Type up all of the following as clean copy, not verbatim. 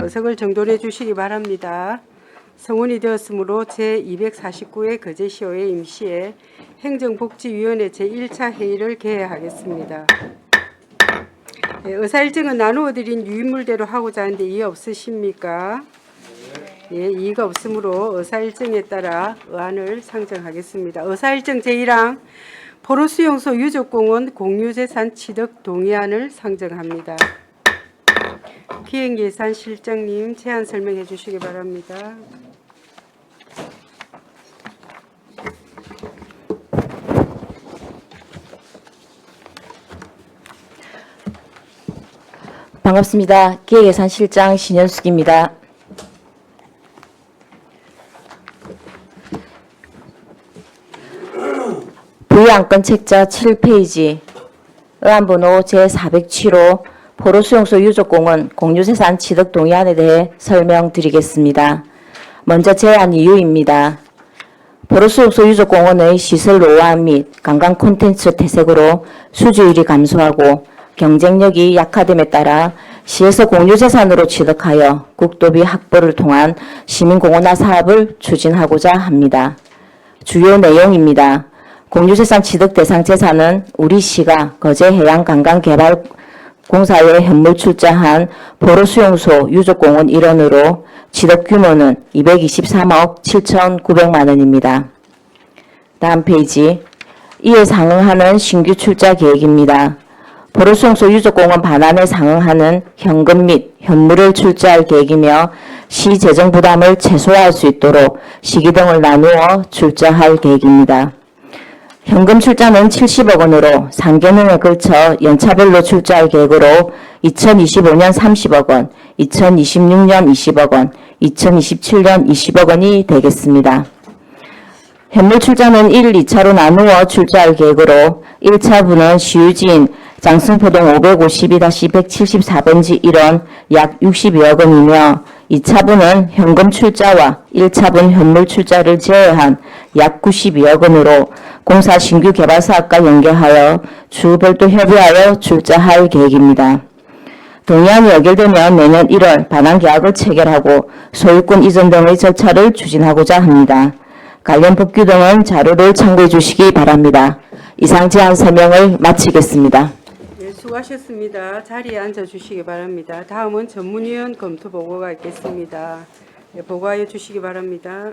어석을 정돈해 주시기 바랍니다. 성원이 되었으므로 제249회 거제시의회 임시회 행정복지위원회 제1차 회의를 개회하겠습니다. 의사일정은 나누어 드린 유인물대로 하고자 하는데 이의 없으십니까? 예, 이의가 없으므로 의사일정에 따라 의안을 상정하겠습니다. 의사일정 제1항 포로수용소 유적공원 공유재산 취득 동의안을 상정합니다. 기획예산실장님 제안 설명해 주시기 바랍니다. 반갑습니다. 기획예산실장 신현숙입니다. 부의안건 책자 7페이지 의안번호 제407호 포로수용소 유적공원 공유재산 취득 동의안에 대해 설명드리겠습니다. 먼저 제안 이유입니다. 포로수용소 유적공원의 시설 노후화 및 관광 콘텐츠 퇴색으로 수주율이 감소하고 경쟁력이 약화됨에 따라 시에서 공유재산으로 취득하여 국도비 확보를 통한 시민공원화 사업을 추진하고자 합니다. 주요 내용입니다. 공유재산 취득 대상 재산은 우리시가 거제해양관광개발공사에 현물 출자한 포로수용소 유적공원 일원으로 취득 규모는 223억 7,900만 원입니다. 다음 페이지. 이에 상응하는 신규 출자 계획입니다. 포로수용소 유적공원 반환에 상응하는 현금 및 현물을 출자할 계획이며 시 재정 부담을 최소화할 수 있도록 시기 등을 나누어 출자할 계획입니다. 현금 출자는 70억 원으로 3개년에 걸쳐 연차별로 출자할 계획으로 2025년 30억 원, 2026년 20억 원, 2027년 20억 원이 되겠습니다. 현물 출자는 1, 2차로 나누어 출자할 계획으로 1차분은 시유지인 장승포동 552-174번지 1원 약 62억 원이며 2차분은 현금 출자와 1차분 현물 출자를 제외한 약 92억 원으로 공사 신규 개발 사업과 연계하여 주 별도 협의하여 출자할 계획입니다. 동의안이 의결되면 내년 1월 반환 계약을 체결하고 소유권 이전 등의 절차를 추진하고자 합니다. 관련 법규 등은 자료를 참고해 주시기 바랍니다. 이상 제안 설명을 마치겠습니다. 네, 수고하셨습니다. 자리에 앉아 주시기 바랍니다. 다음은 전문위원 검토 보고가 있겠습니다. 네, 보고하여 주시기 바랍니다.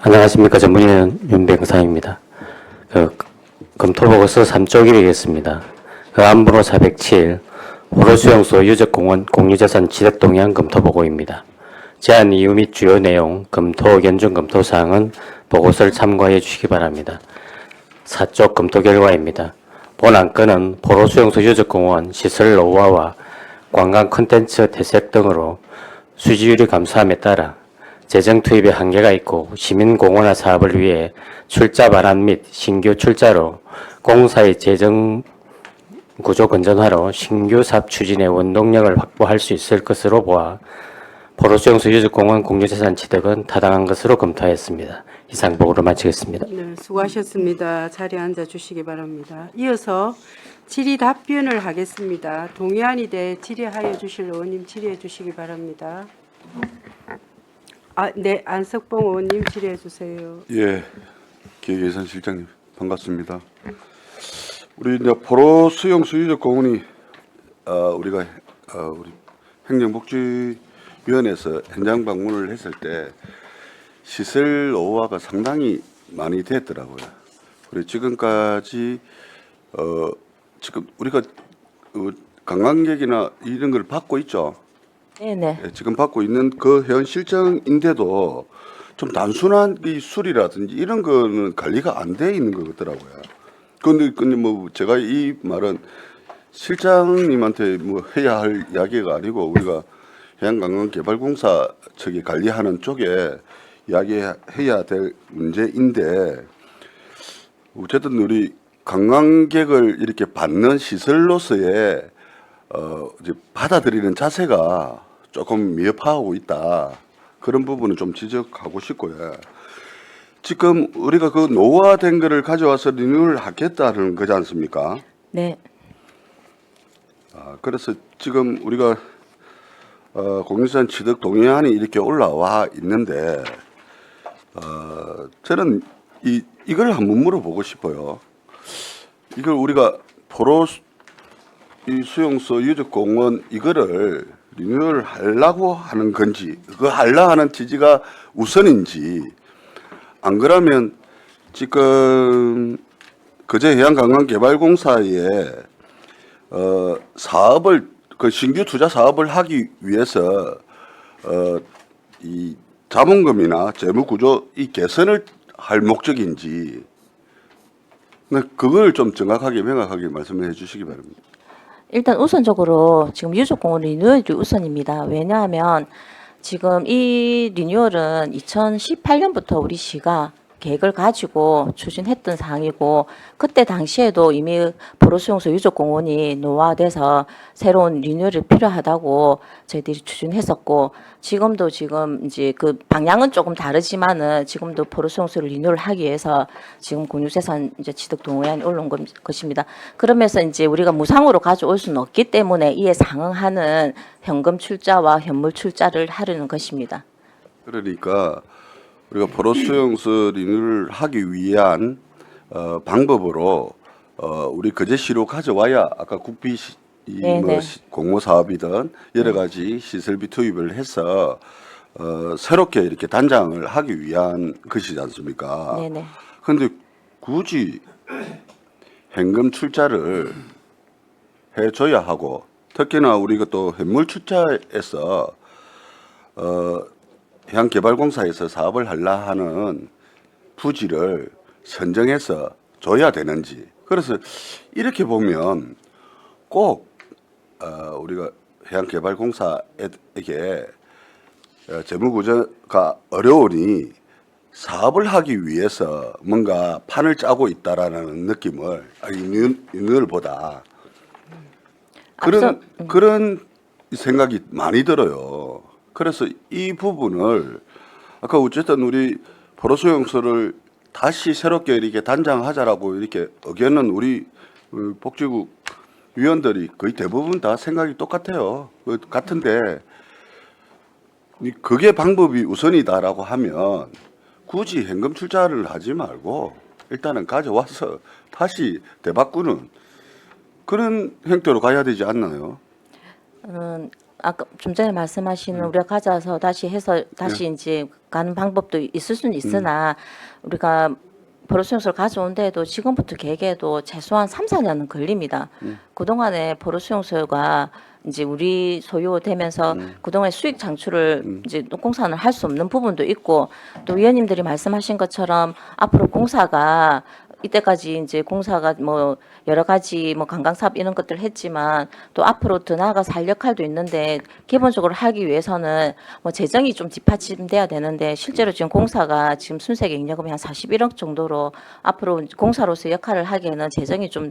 안녕하십니까. 전문위원 윤병상입니다. 검토보고서 3쪽이겠습니다. 의안번호 407 포로수용소 유적공원 공유재산 취득 동의안 검토보고입니다. 제안 이유 및 주요 내용, 검토 의견 중 검토사항은 보고서를 참고해 주시기 바랍니다. 4쪽 검토 결과입니다. 본 안건은 포로수용소 유적공원 시설 노후화와 관광 콘텐츠 퇴색 등으로 수지율이 감소함에 따라 재정 투입에 한계가 있고 시민공원화 사업을 위해 출자 반환 및 신규 출자로 공사의 재정 구조 건전화로 신규 사업 추진의 원동력을 확보할 수 있을 것으로 보아 포로수용소 유적공원 공유재산 취득은 타당한 것으로 검토하였습니다. 이상 보고를 마치겠습니다. 네, 수고하셨습니다. 자리에 앉아 주시기 바랍니다. 이어서 질의 답변을 하겠습니다. 동의안에 대해 질의하여 주실 의원님 질의해 주시기 바랍니다. 네, 안석봉 의원님 질의해 주세요. 예, 기획예산실장님 반갑습니다. 우리 이제 포로수용소 유적공원이 우리가 우리 행정복지위원회에서 현장 방문을 했을 때 시설 노후화가 상당히 많이 됐더라고요. 그리고 지금까지 지금 우리가 관광객이나 이런 걸 받고 있죠. 네네. 예, 지금 받고 있는 그 현 실정인데도 좀 단순한 이 수리라든지 이런 거는 관리가 안 돼 있는 것 같더라고요. 근데 뭐 제가 이 말은 실장님한테 뭐 해야 할 이야기가 아니고 우리가 해양관광개발공사 측이 관리하는 쪽에 이야기해야 될 문제인데, 어쨌든 우리 관광객을 이렇게 받는 시설로서의 이제 받아들이는 자세가 조금 미흡하고 있다. 그런 부분은 좀 지적하고 싶고요. 지금 우리가 그 노후화된 거를 가져와서 리뉴얼 하겠다는 거지 않습니까? 네. 그래서 지금 우리가 공유재산 취득 동의안이 이렇게 올라와 있는데 저는 이걸 한번 물어보고 싶어요. 이걸 우리가 이 수용소 유적공원 이거를 리뉴얼 하려고 하는 건지, 그거 하려 하는 취지가 우선인지, 안 그러면 지금 거제 해양관광개발공사에 사업을 그 신규 투자 사업을 하기 위해서 이 자본금이나 재무 구조 이 개선을 할 목적인지, 그걸 좀 정확하게 명확하게 말씀해 주시기 바랍니다. 일단 우선적으로 지금 유적공원 리뉴얼이 우선입니다. 왜냐하면 지금 이 리뉴얼은 2018년부터 우리 시가 계획을 가지고 추진했던 사항이고, 그때 당시에도 이미 보로수용소 유적공원이 노후화돼서 새로운 리뉴얼이 필요하다고 저희들이 추진했었고, 지금도 지금 이제 그 방향은 조금 다르지만은 지금도 보로수용소를 리뉴얼 하기 위해서 지금 공유재산 이제 취득 동의안이 올라온 것입니다. 그러면서 이제 우리가 무상으로 가져올 수는 없기 때문에 이에 상응하는 현금 출자와 현물 출자를 하려는 것입니다. 그러니까 우리가 포로수용소 리뉴얼을 하기 위한 방법으로 우리 거제시로 가져와야 아까 국비 네네. 공모 사업이든 여러 가지 시설비 투입을 해서 새롭게 이렇게 단장을 하기 위한 것이지 않습니까? 네네. 그런데 굳이 현금 출자를 해줘야 하고, 특히나 우리가 또 현물 출자에서 해양개발공사에서 사업을 하려 하는 부지를 선정해서 줘야 되는지. 그래서 이렇게 보면 꼭 우리가 해양개발공사에게 재무구조가 어려우니 사업을 하기 위해서 뭔가 판을 짜고 있다라는 느낌을 리뉴얼보다 그런 생각이 많이 들어요. 그래서 이 부분을 아까 어쨌든 우리 포로수용소를 다시 새롭게 이렇게 단장하자라고 이렇게 의견은 우리 복지국 위원들이 거의 대부분 다 생각이 똑같아요. 같은데 그게 방법이 우선이다라고 하면 굳이 현금 출자를 하지 말고 일단은 가져와서 다시 되바꾸는 그런 형태로 가야 되지 않나요? 아까 좀 전에 말씀하시는 우리가 가져와서 다시 해서 다시 이제 가는 방법도 있을 수는 있으나 우리가 보로수용소를 가져온데도 지금부터 계획해도 최소한 3, 4년은 걸립니다. 그동안에 보로수용소가 이제 우리 소유되면서 그동안 수익 창출을 이제 공사는 할 수 없는 부분도 있고, 또 위원님들이 말씀하신 것처럼 앞으로 공사가 이때까지 이제 공사가 뭐 여러 가지 뭐 관광 사업 이런 것들 했지만 또 앞으로 더 나아가서 할 역할도 있는데, 기본적으로 하기 위해서는 뭐 재정이 좀 뒷받침돼야 되는데, 실제로 지금 공사가 지금 순세계营业금이 한 41억 정도로 앞으로 공사로서 역할을 하기에는 재정이 좀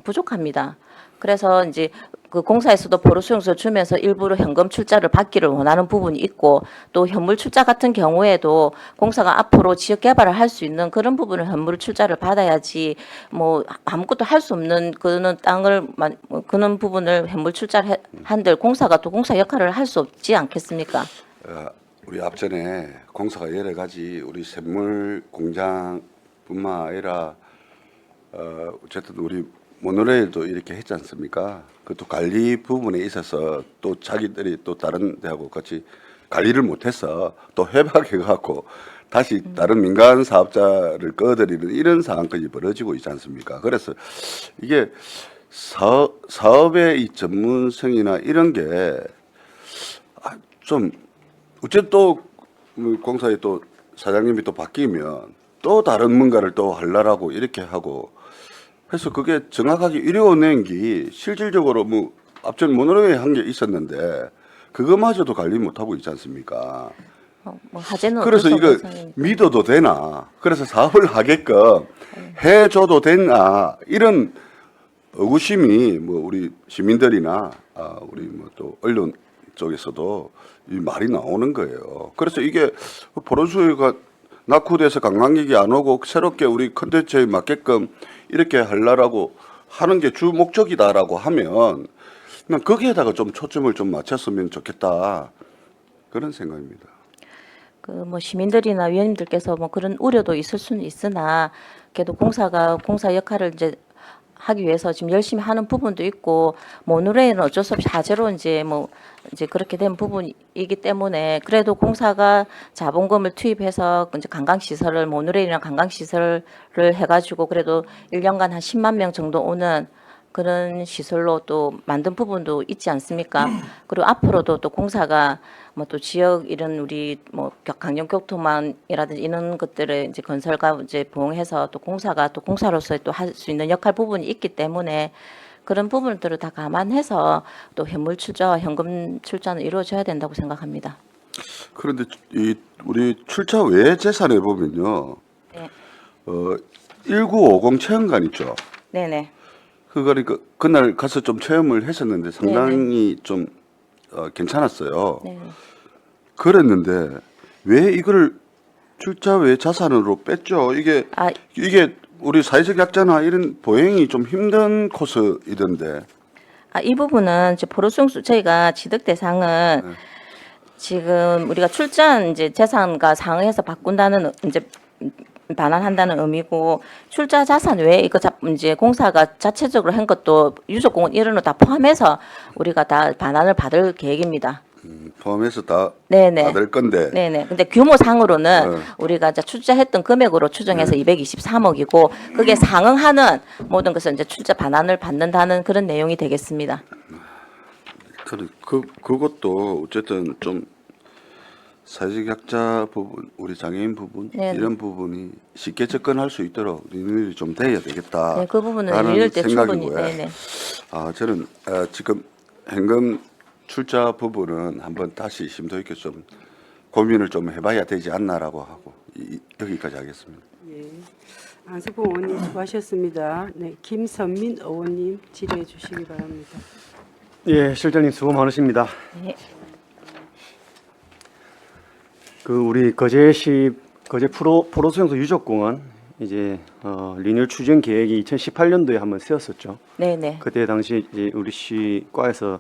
부족합니다. 그래서 이제 그 공사에서도 보로수용소 주면서 일부러 현금 출자를 받기를 원하는 부분이 있고, 또 현물 출자 같은 경우에도 공사가 앞으로 지역 개발을 할 수 있는 그런 부분을 현물 출자를 받아야지, 뭐 아무것도 할 수 없는 그는 땅을 그런 부분을 현물 출자를 한들 공사가 또 공사 역할을 할 수 없지 않겠습니까? 우리 앞전에 공사가 여러 가지 우리 샘물 공장뿐만 아니라 어쨌든 우리 모노레일도 이렇게 했지 않습니까? 그것도 관리 부분에 있어서 또 자기들이 또 다른 데하고 같이 관리를 못해서 또 해박해갖고 다시 다른 민간 사업자를 꺼들이는 이런 상황까지 벌어지고 있지 않습니까? 그래서 이게 사업의 이 전문성이나 이런 게 좀 어쨌든 또 공사에 또 사장님이 또 바뀌면 또 다른 뭔가를 또 하려고 이렇게 하고 해서 그게 정확하게 이루어낸 게 실질적으로 뭐 앞전 모노레일 한 게 있었는데 그거마저도 관리 못하고 있지 않습니까? 뭐 화제는 그래서 어쩔 수 이거 없는 상황이니까. 믿어도 되나? 그래서 사업을 하게끔 해줘도 되나? 이런 의구심이 뭐 우리 시민들이나 우리 뭐 또 언론 쪽에서도 이 말이 나오는 거예요. 그래서 이게 포로수요가 낙후돼서 관광객이 안 오고 새롭게 우리 컨텐츠에 맞게끔 이렇게 하려고 하는 게 주 목적이다라고 하면 그냥 거기에다가 좀 초점을 좀 맞췄으면 좋겠다 그런 생각입니다. 그 뭐 시민들이나 위원님들께서 뭐 그런 우려도 있을 수는 있으나 그래도 공사 역할을 이제 하기 위해서 지금 열심히 하는 부분도 있고 모노레일은 어쩔 수 없이 화재로 이제 그렇게 된 부분이기 때문에 그래도 공사가 자본금을 투입해서 이제 관광시설을 모노레일이나 관광시설을 해가지고 그래도 1년간 한 10만 명 정도 오는 그런 시설로 또 만든 부분도 있지 않습니까? 그리고 앞으로도 또 공사가 뭐 또 지역 이런 우리 뭐 강정교통망이라든지 이런 것들을 이제 건설과 이제 부응해서 또 공사가 또 공사로서 또 할 수 있는 역할 부분이 있기 때문에 그런 부분들을 다 감안해서 또 현물 출자와 현금 출자는 이루어져야 된다고 생각합니다. 그런데 이 우리 출자 외 재산에 보면요, 네. 1950 체험관 있죠. 네네. 그거를 그날 가서 좀 체험을 했었는데 상당히 좀 괜찮았어요. 네. 그랬는데 왜 이걸 출자 외 자산으로 뺐죠? 이게 우리 사회적 약자나 이런 보행이 좀 힘든 코스이던데. 이 부분은 이제 포로수용소 저희가 취득 대상은 지금 우리가 출자한 이제 재산과 상응해서 바꾼다는 이제 반환한다는 의미고 출자 자산 외에 이거 이제 공사가 자체적으로 한 것도 유적공원 일원으로 다 포함해서 우리가 다 반환을 받을 계획입니다. 포함해서 다 네네. 받을 건데. 네네. 근데 규모상으로는 우리가 이제 출자했던 금액으로 추정해서 223억이고 그게 상응하는 모든 것을 이제 출자 반환을 받는다는 그런 내용이 되겠습니다. 그것도 어쨌든 좀 사회적 약자 부분, 우리 장애인 부분 네. 이런 부분이 쉽게 접근할 수 있도록 리뉴얼이 좀 돼야 되겠다. 네, 그 부분은 라는 리뉴얼 때 충분히. 생각이고요. 네네. 저는 지금 현금 출자 부분은 한번 다시 심도 있게 좀 고민을 좀 해봐야 되지 않나라고 하고 여기까지 하겠습니다. 예. 안석봉 의원님 수고하셨습니다. 네, 김선민 의원님 질의해 주시기 바랍니다. 예, 실장님 수고 많으십니다. 네. 우리 거제시 포로수용소 유적공원 이제 리뉴얼 추진 계획이 2018년도에 한번 세웠었죠. 네네. 그때 당시 이제 우리 시과에서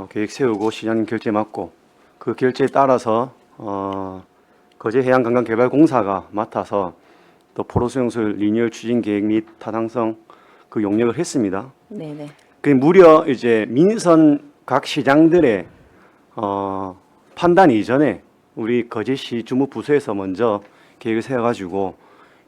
계획 세우고 시장님 결재 맡고 그 결재에 따라서 거제해양관광개발공사가 맡아서 또 포로수용소 리뉴얼 추진 계획 및 타당성 그 용역을 했습니다. 네네. 그 무려 이제 민선 각 시장들의 판단 이전에 우리 거제시 주무부서에서 먼저 계획을 세워가지고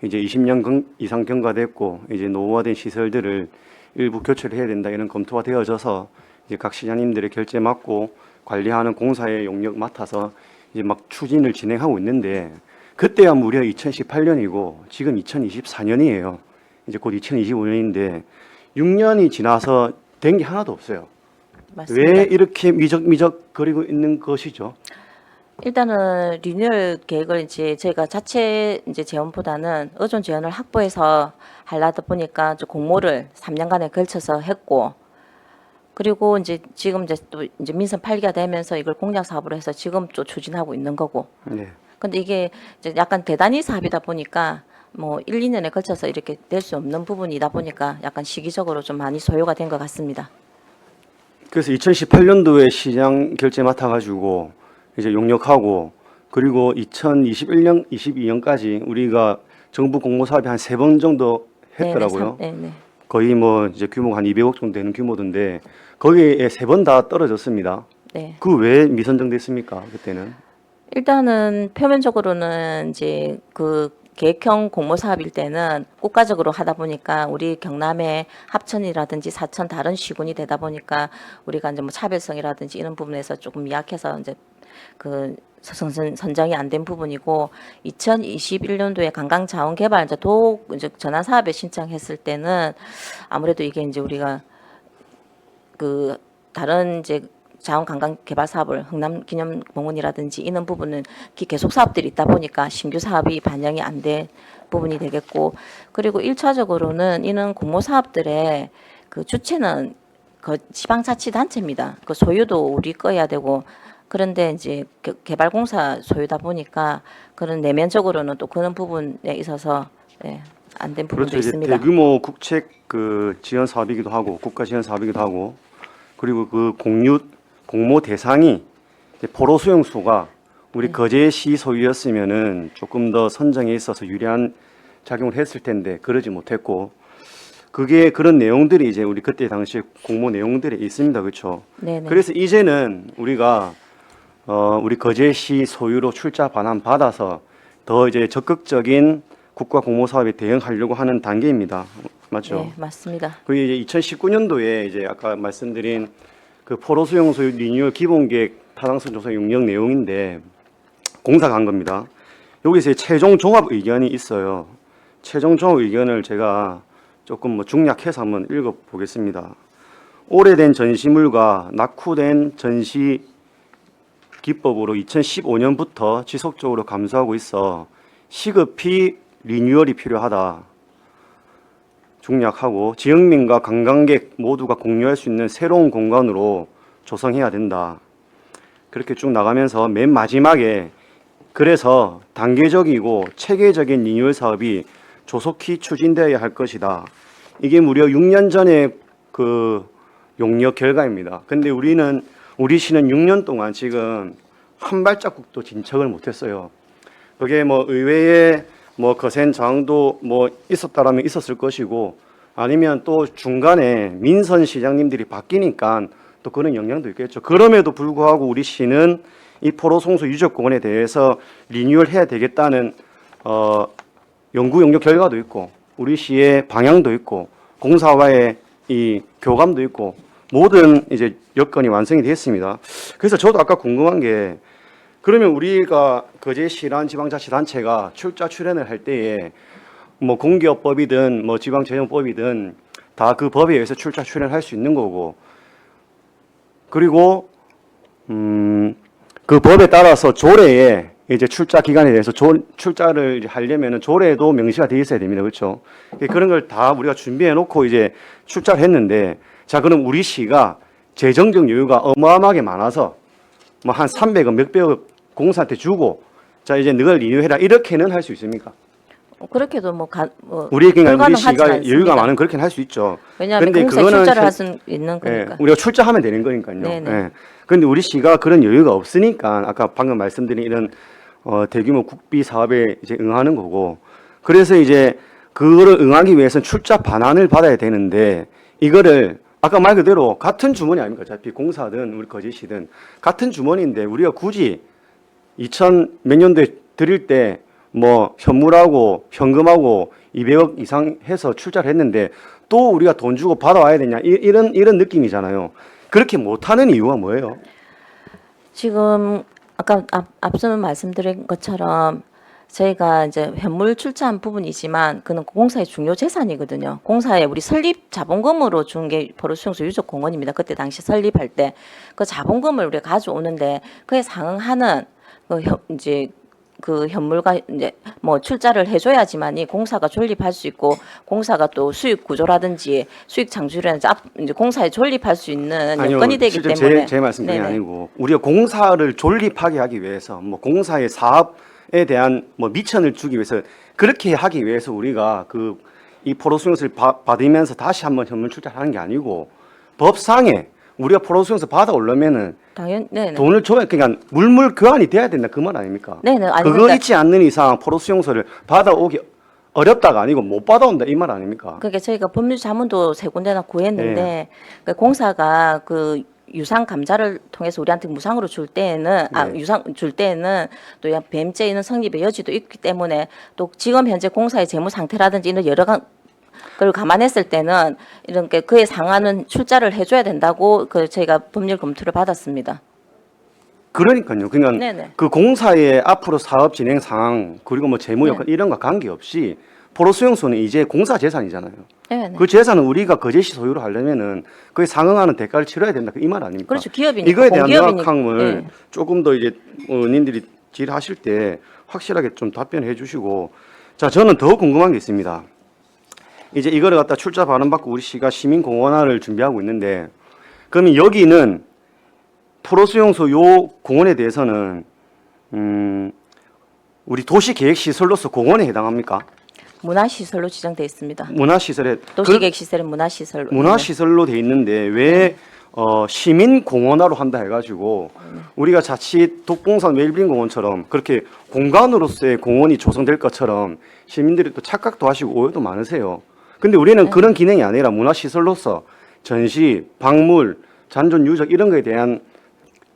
이제 20년 이상 경과됐고 이제 노후화된 시설들을 일부 교체를 해야 된다 이런 검토가 되어져서 이제 각 시장님들의 결재 맡고 관리하는 공사의 용역 맡아서 이제 막 추진을 진행하고 있는데 그때야 무려 2018년이고 지금 2024년이에요. 이제 곧 2025년인데 6년이 지나서 된 게 하나도 없어요. 맞습니다. 왜 이렇게 미적거리고 있는 것이죠? 일단은 리뉴얼 계획을 이제 저희가 자체 이제 재원보다는 의존 재원을 확보해서 하려다 보니까 이제 공모를 3년간에 걸쳐서 했고 그리고 이제 지금 이제 또 이제 민선 8기가 되면서 이걸 공약 사업으로 해서 지금 또 추진하고 있는 거고. 네. 근데 이게 이제 약간 대단위 사업이다 보니까 뭐 1, 2년에 걸쳐서 이렇게 될 수 없는 부분이다 보니까 약간 시기적으로 좀 많이 소요가 된 것 같습니다. 그래서 2018년도에 시장 결재 맡아가지고 이제 용역하고 그리고 2021년, 22년까지 우리가 정부 공모 사업이 한 3번 정도 했더라고요. 네네. 거의 뭐 이제 규모가 한 200억 정도 되는 규모던데 거기에 3번 다 떨어졌습니다. 네. 그 왜 미선정됐습니까? 그때는? 일단은 표면적으로는 이제 그 계획형 공모 사업일 때는 국가적으로 하다 보니까 우리 경남의 합천이라든지 사천 다른 시군이 되다 보니까 우리가 이제 뭐 차별성이라든지 이런 부분에서 조금 약해서 이제 그 선정이 안 된 부분이고 2021년도에 관광자원개발 이제 전환 사업에 신청했을 때는 아무래도 이게 이제 우리가 그 다른 이제 자원관광개발 사업을 흥남기념공원이라든지 이런 부분은 계속 사업들이 있다 보니까 신규 사업이 반영이 안 된 부분이 되겠고 그리고 1차적으로는 이런 공모 사업들의 그 주체는 그 지방자치단체입니다. 그 소유도 우리 거여야 되고 그런데 이제 개발공사 소유다 보니까 그런 내면적으로는 또 그런 부분에 있어서 안 된 부분도 그렇죠. 이제 있습니다. 대규모 국책 그 지원 사업이기도 하고 국가 지원 사업이기도 하고 그리고 그 공모 대상이 이제 포로 수용소가 우리 거제시 소유였으면은 조금 더 선정에 있어서 유리한 작용을 했을 텐데 그러지 못했고 그게 그런 내용들이 이제 우리 그때 당시 공모 내용들이 있습니다. 그렇죠? 네네. 그래서 이제는 우리가 우리 거제시 소유로 출자 반환 받아서 더 이제 적극적인 국가 공모 사업에 대응하려고 하는 단계입니다. 맞죠? 네, 맞습니다. 그게 이제 2019년도에 이제 아까 말씀드린 그 포로 수용소 리뉴얼 기본계획 타당성 조사 용역 내용인데 공사가 한 겁니다. 여기서 최종 종합 의견이 있어요. 최종 종합 의견을 제가 조금 뭐 중략해서 한번 읽어 보겠습니다. 오래된 전시물과 낙후된 전시 기법으로 2015년부터 지속적으로 감소하고 있어 시급히 리뉴얼이 필요하다. 중략하고 지역민과 관광객 모두가 공유할 수 있는 새로운 공간으로 조성해야 된다. 그렇게 쭉 나가면서 맨 마지막에 그래서 단계적이고 체계적인 리뉴얼 사업이 조속히 추진되어야 할 것이다. 이게 무려 6년 전에 그 용역 결과입니다. 근데 우리 시는 6년 동안 지금 한 발자국도 진척을 못했어요. 그게 뭐 의회에 뭐 거센 저항도 뭐 있었다라면 있었을 것이고 아니면 또 중간에 민선 시장님들이 바뀌니까 또 그런 영향도 있겠죠. 그럼에도 불구하고 우리 시는 이 포로송수 유적공원에 대해서 리뉴얼 해야 되겠다는 연구 용역 결과도 있고 우리 시의 방향도 있고 공사와의 이 교감도 있고 모든 이제 여건이 완성이 됐습니다. 그래서 저도 아까 궁금한 게 그러면 우리가 거제시란 지방자치단체가 출자 출연을 할 때에 뭐 공기업법이든 뭐 지방재정법이든 다 그 법에 의해서 출자 출연할 수 있는 거고 그리고 그 법에 따라서 조례에 이제 출자 기간에 대해서 출자를 이제 하려면은 조례도 명시가 되어 있어야 됩니다. 그렇죠? 그런 걸 다 우리가 준비해 놓고 이제 출자를 했는데 자 그럼 우리 시가 재정적 여유가 어마어마하게 많아서 뭐 한 300억 몇백억 공사한테 주고 자 이제 너가 리뉴해라 이렇게는 할 수 있습니까? 그렇게도 우리 불가능하지 시가 않습니다. 여유가 많으면 그렇게는 할 수 있죠. 왜냐하면 근데 공사에 그거는 출자를 할 수 있는 거니까. 우리가 출자하면 되는 거니까요. 네네. 예. 그런데 우리 시가 그런 여유가 없으니까 아까 방금 말씀드린 이런 대규모 국비 사업에 이제 응하는 거고 그래서 이제 그거를 응하기 위해서는 출자 반환을 받아야 되는데 이거를 아까 말 그대로 같은 주머니 아닙니까? 어차피 공사든 우리 거제시든 같은 주머니인데 우리가 굳이 2000 몇 년도에 드릴 때 뭐 현물하고 현금하고 200억 이상 해서 출자를 했는데 또 우리가 돈 주고 받아와야 되냐 이런 느낌이잖아요. 그렇게 못하는 이유가 뭐예요? 지금 아까 앞서 말씀드린 것처럼 저희가 이제 현물 출자한 부분이지만 그는 공사의 중요 재산이거든요. 공사에 우리 설립 자본금으로 준 게 포로수용소 유적공원입니다. 그때 당시 설립할 때 그 자본금을 우리가 가져오는데 그에 상응하는 이제 그 현물과 이제 뭐 출자를 해줘야지만이 공사가 존립할 수 있고 공사가 또 수익 구조라든지 수익 창출이라든지 이제 공사에 존립할 수 있는 여건이 되기 실제 때문에 제 말씀이 네네. 아니고 우리가 공사를 존립하게 하기 위해서 뭐 공사의 사업에 대한 뭐 미천을 주기 위해서 그렇게 하기 위해서 우리가 그 이 포로수용소를 받으면서 다시 한번 현물 출자를 하는 게 아니고 법상에 우리가 포로수용소 받아오려면은 당연 네네. 돈을 줘야 그러니까 물물 교환이 돼야 된다 그 말 아닙니까? 네네. 아니, 그거 그러니까 있지 않는 이상 포로수용소를 받아오기 어렵다가 아니고 못 받아온다 이 말 아닙니까? 그게 저희가 법률 자문도 세 군데나 구했는데 네. 그 공사가 그 유상 감자를 통해서 우리한테 무상으로 줄 때에는 네. 유상 줄 때에는 또 뱀죄 있는 성립의 여지도 있기 때문에 또 지금 현재 공사의 재무 상태라든지 이런 여러 걸 감안했을 때는 이런 게 그에 상하는 출자를 해줘야 된다고 그 저희가 법률 검토를 받았습니다. 그러니까요. 그러니까 네네. 그 공사의 앞으로 사업 진행 상황 그리고 뭐 재무 여건 이런 거 관계없이 포로수용소는 이제 공사 재산이잖아요. 네네. 그 재산은 우리가 거제시 소유로 하려면은 그에 상응하는 대가를 치러야 된다. 이 말 아닙니까? 그렇죠. 기업이니까. 이거에 대한 공기업이니까. 명확함을 네. 조금 더 이제 님들이 질하실 때 확실하게 좀 답변해 주시고 자 저는 더 궁금한 게 있습니다. 이제 이거를 갖다 출자 반환 받고 우리 시가 시민공원화를 준비하고 있는데 그러면 여기는 포로수용소 요 공원에 대해서는 우리 도시계획시설로서 공원에 해당합니까? 문화시설로 지정돼 있습니다. 문화시설에 도시계획시설은 문화시설로. 문화시설로 돼 있는데 왜 시민공원화로 한다 해가지고 우리가 자칫 독봉산 웰빙공원처럼 그렇게 공간으로서의 공원이 조성될 것처럼 시민들이 또 착각도 하시고 오해도 많으세요. 근데 우리는 그런 기능이 아니라 문화시설로서 전시, 박물, 잔존 유적 이런 거에 대한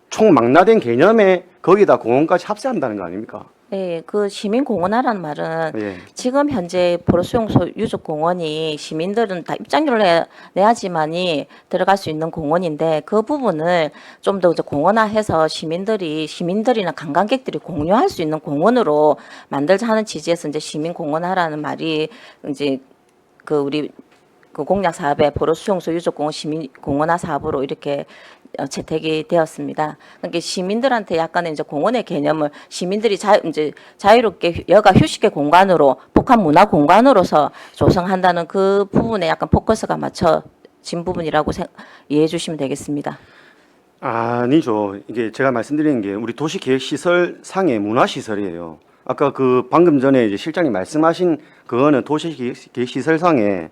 총망라된 개념에 거기다 공원까지 합세한다는 거 아닙니까? 네, 그 시민공원화라는 말은 예. 지금 현재 포로수용소 유적공원이 시민들은 다 입장료를 내야지만이 들어갈 수 있는 공원인데 그 부분을 좀 더 공원화해서 시민들이나 관광객들이 공유할 수 있는 공원으로 만들자 하는 취지에서 이제 시민공원화라는 말이 이제 그 우리 그 공약 사업에 포로수용소 유적공원 시민공원화 사업으로 이렇게 채택이 되었습니다. 그러니까 시민들한테 약간의 이제 공원의 개념을 시민들이 이제 자유롭게 여가 휴식의 공간으로 복합 문화 공간으로서 조성한다는 그 부분에 약간 포커스가 맞춰진 부분이라고 이해해 주시면 되겠습니다. 아니죠. 이게 제가 말씀드리는 게 우리 도시계획시설 상의 문화시설이에요. 아까 그 방금 전에 이제 실장님 말씀하신 그거는 도시계획시설 상에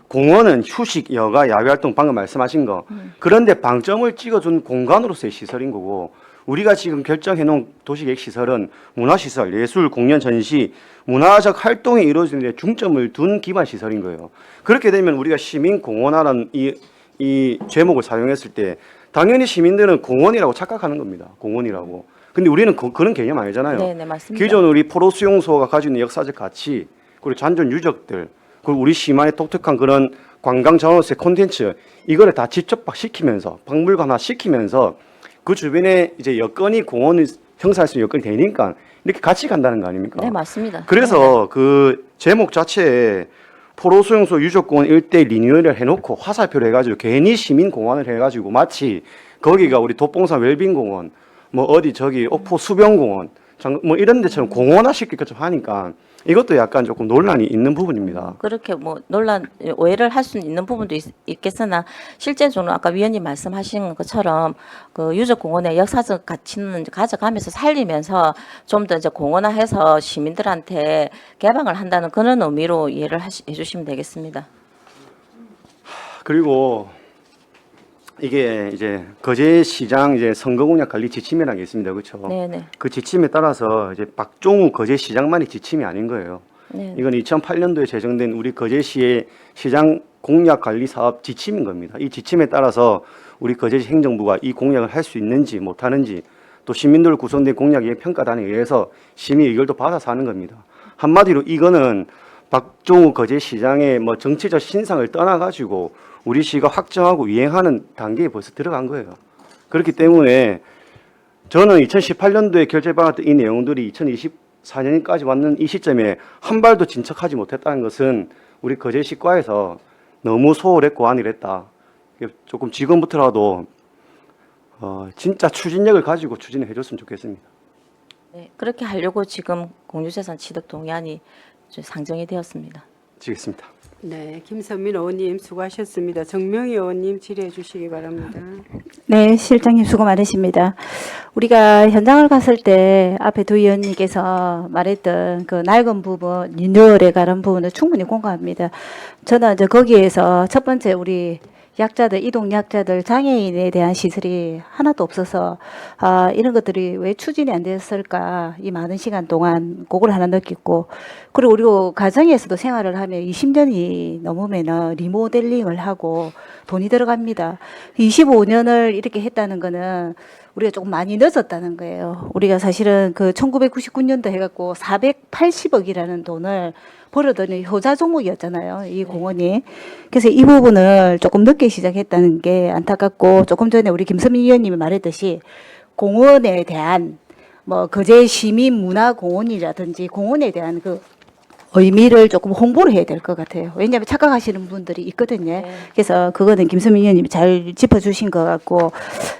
공원은 휴식, 여가, 야외활동 방금 말씀하신 거. 그런데 방점을 찍어준 공간으로서의 시설인 거고 우리가 지금 결정해놓은 도시계획시설은 문화시설, 예술, 공연, 전시, 문화적 활동이 이루어지는 데 중점을 둔 기반시설인 거예요. 그렇게 되면 우리가 시민공원화라는 이 제목을 사용했을 때 당연히 시민들은 공원이라고 착각하는 겁니다. 공원이라고. 근데 우리는 그런 개념 아니잖아요. 네, 맞습니다. 기존 우리 포로수용소가 가지고 있는 역사적 가치, 그리고 잔존 유적들, 그리고 우리 시만의 독특한 그런 관광 자원으로서의 콘텐츠 이거를 다 집적시키면서 박물관화 시키면서 그 주변에 이제 여건이 공원을 형성할 수 있는 여건이 되니까 이렇게 같이 간다는 거 아닙니까? 네, 맞습니다. 그래서 그 제목 자체에 포로수용소 유적공원 일대 리뉴얼을 해놓고 화살표를 해가지고 괜히 시민공원을 해가지고 마치 거기가 우리 독봉산 웰빙공원 뭐 어디 저기 옥포 수변공원 뭐 이런 데처럼 공원화 시킬 것처럼 하니까 이것도 약간 조금 논란이 있는 부분입니다. 그렇게 뭐 오해를 할 수 있는 부분도 있겠으나 실제적으로 아까 위원님 말씀하신 것처럼 그 유적공원의 역사적 가치는 가져가면서 살리면서 좀 더 이제 공원화해서 시민들한테 개방을 한다는 그런 의미로 이해를 해주시면 되겠습니다. 그리고 이게 이제 거제시장 이제 선거공약 관리 지침이라는 게 있습니다, 그렇죠? 네네. 그 지침에 따라서 이제 박종우 거제시장만이 지침이 아닌 거예요. 네. 이건 2008년도에 제정된 우리 거제시의 시장 공약 관리 사업 지침인 겁니다. 이 지침에 따라서 우리 거제시 행정부가 이 공약을 할 수 있는지 못하는지 또 시민들 구성된 공약의 평가단에 의해서 심의 의결도 받아서 하는 겁니다. 한마디로 이거는 박종우 거제시장의 뭐 정치적 신상을 떠나가지고 우리 시가 확정하고 이행하는 단계에 벌써 들어간 거예요. 그렇기 때문에 저는 2018년도에 결재받았던 이 내용들이 2024년까지 왔는 이 시점에 한 발도 진척하지 못했다는 것은 우리 거제시과에서 너무 소홀했고 안일했다. 조금 지금부터라도 진짜 추진력을 가지고 추진을 해줬으면 좋겠습니다. 네, 그렇게 하려고 지금 공유재산 취득 동의안이 상정이 되었습니다. 지겠습니다. 네, 김선민 의원님 수고하셨습니다. 정명희 의원님 질의해 주시기 바랍니다. 네, 실장님 수고 많으십니다. 우리가 현장을 갔을 때 앞에 두 의원님께서 말했던 그 낡은 부분, 리뉴얼에 관한 부분을 충분히 공감합니다. 저는 이제 거기에서 첫 번째 우리 약자들, 이동 약자들, 장애인에 대한 시설이 하나도 없어서 이런 것들이 왜 추진이 안 됐을까 이 많은 시간 동안 그걸 하나 느꼈고, 그리고 가정에서도 생활을 하면 20년이 넘으면 리모델링을 하고 돈이 들어갑니다. 25년을 이렇게 했다는 거는 우리가 조금 많이 늦었다는 거예요. 우리가 사실은 그 1999년도 해갖고 480억이라는 돈을 벌어들인 효자 종목이었잖아요, 이 공원이. 그래서 이 부분을 조금 늦게 시작했다는 게 안타깝고, 조금 전에 우리 김선민 의원님이 말했듯이 공원에 대한 뭐 거제 시민 문화 공원이라든지 공원에 대한 그 의미를 조금 홍보를 해야 될 것 같아요. 왜냐하면 착각하시는 분들이 있거든요. 그래서 그거는 김선민 의원님이 잘 짚어주신 것 같고,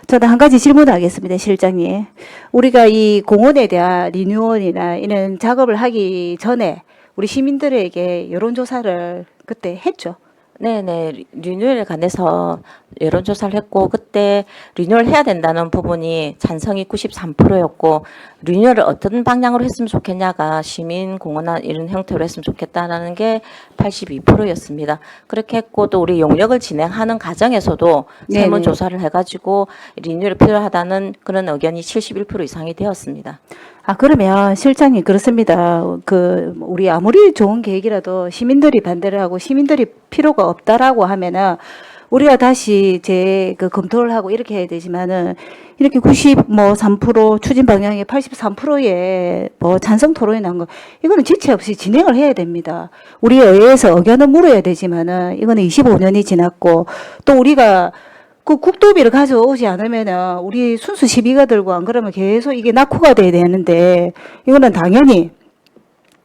저는 한 가지 질문을 하겠습니다, 실장님. 우리가 이 공원에 대한 리뉴얼이나 이런 작업을 하기 전에 우리 시민들에게 여론조사를 그때 했죠. 네네, 리뉴얼에 관해서 여론조사를 했고, 그때 리뉴얼 해야 된다는 부분이 찬성이 93%였고, 리뉴얼을 어떤 방향으로 했으면 좋겠냐가 시민공헌이나 이런 형태로 했으면 좋겠다라는 게 82%였습니다. 그렇게 했고, 또 우리 용역을 진행하는 과정에서도 네네. 설문조사를 해가지고 리뉴얼이 필요하다는 그런 의견이 71% 이상이 되었습니다. 아, 그러면 실장님 그렇습니다. 우리 아무리 좋은 계획이라도 시민들이 반대를 하고 시민들이 필요가 없다라고 하면은 우리가 다시 검토를 하고 이렇게 해야 되지만은 이렇게 3% 추진 방향이 83%의 찬성 토론이 난 거, 이거는 지체 없이 진행을 해야 됩니다. 우리 의회에서 의견을 물어야 되지만은 이거는 25년이 지났고 또 우리가 그 국도비를 가져오지 않으면은 우리 순수 시비가 들고 안 그러면 계속 이게 낙후가 돼야 되는데 이거는 당연히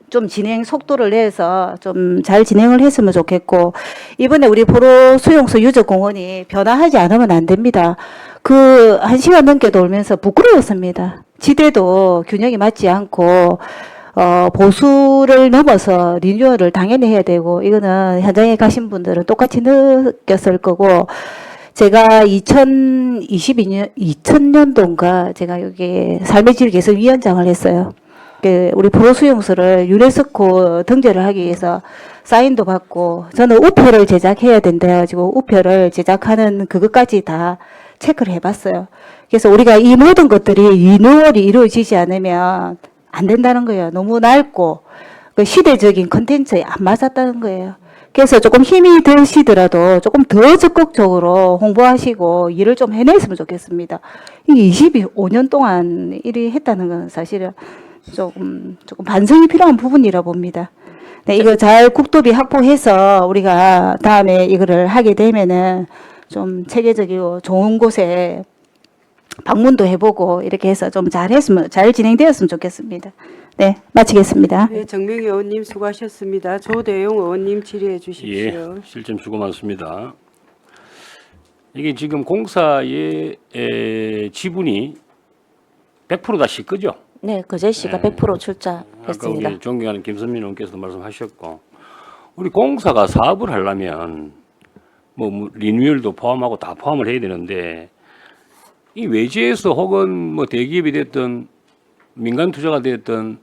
좀 진행 속도를 내서 좀 잘 진행을 했으면 좋겠고 이번에 우리 포로 수용소 유적공원이 변화하지 않으면 안 됩니다. 1시간 넘게 돌면서 부끄러웠습니다. 지대도 균형이 맞지 않고 보수를 넘어서 리뉴얼을 당연히 해야 되고 이거는 현장에 가신 분들은 똑같이 느꼈을 거고 제가 2000년도인가 제가 여기 삶의 질 개선 위원장을 했어요. 우리 포로 수용소를 유네스코 등재를 하기 위해서 사인도 받고 저는 우표를 제작해야 된다 해가지고 우표를 제작하는 그것까지 다 체크를 해봤어요. 그래서 우리가 이 모든 것들이 리뉴얼이 이루어지지 않으면 안 된다는 거예요. 너무 낡고 그 시대적인 컨텐츠에 안 맞았다는 거예요. 그래서 조금 힘이 드시더라도 조금 더 적극적으로 홍보하시고 일을 좀 해냈으면 좋겠습니다. 이 25년 동안 일이 했다는 건 사실은 조금 반성이 필요한 부분이라 봅니다. 네, 이거 잘 국도비 확보해서 우리가 다음에 이거를 하게 되면은 좀 체계적이고 좋은 곳에 방문도 해보고 이렇게 해서 좀 잘 진행되었으면 좋겠습니다. 네, 마치겠습니다. 네, 정명희 의원님 수고하셨습니다. 조대용 의원님 질의해 예, 주십시오. 실점 수고 많습니다. 이게 지금 공사의 지분이 100% 다시 끄죠? 네, 거제 씨가 네. 100% 아까 출자했습니다. 우리 존경하는 김선민 의원께서도 말씀하셨고, 우리 공사가 사업을 하려면 뭐 리뉴얼도 포함하고 다 포함을 해야 되는데 이 외지에서 혹은 뭐 대기업이 됐든 민간 투자가 됐든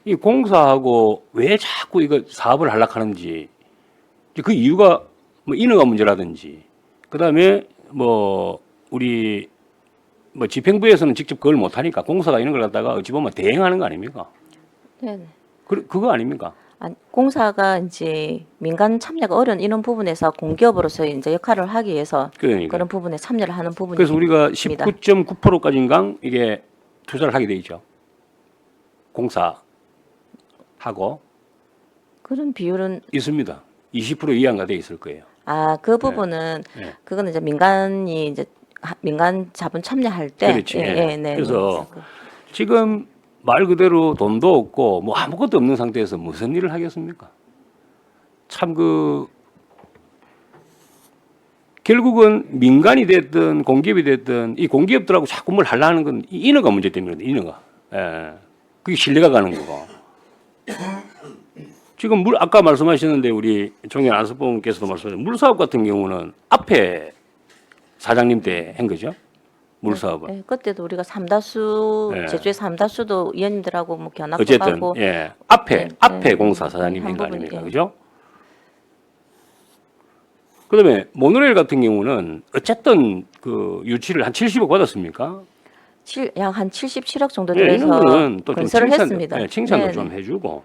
이 공사하고 왜 자꾸 이거 사업을 하려고 하는지 그 이유가 뭐 인허가 문제라든지 그다음에 뭐 우리 뭐 집행부에서는 직접 그걸 못 하니까 공사가 이런 걸 갖다가 어찌 보면 대행하는 거 아닙니까? 네. 그거 아닙니까? 공사가 이제 민간 참여가 어려운 이런 부분에서 공기업으로서 이제 역할을 하기 위해서 그러니까. 그런 부분에 참여를 하는 부분이 그래서 우리가 있습니다. 19.9%까지인가 이게 투자를 하게 돼 있죠. 공사하고 그런 비율은 있습니다. 20% 이하가 돼 있을 거예요. 그 부분은 네. 그거는 이제 민간이 이제 민간 자본 참여할 때 그렇지. 네. 그래서 지금 말 그대로 돈도 없고 뭐 아무것도 없는 상태에서 무슨 일을 하겠습니까? 참 결국은 민간이 됐든 공기업이 됐든 이 공기업들하고 자꾸 뭘 하려는 건 이 인허가 문제 때문이거든요. 인허가. 예. 그게 신뢰가 가는 거고. 지금 아까 말씀하셨는데 우리 종현 안수봉께서도 말씀하셨는데 물사업 같은 경우는 앞에 사장님 때 한 거죠. 물사업은. 네, 그때도 우리가 삼다수 네. 제주의 삼다수도 의원님들하고 뭐 견학도 어쨌든 가고 예. 앞에 네. 공사 사장님 한 거 한 부분이, 아닙니까? 예. 그죠? 그다음에 모노레일 같은 경우는 어쨌든 그 유치를 한 70억 받았습니까? 약 한 77억 정도 네, 들여서 이런 거는 또 좀 건설을 했습니다. 칭찬도 네, 좀 네. 해주고.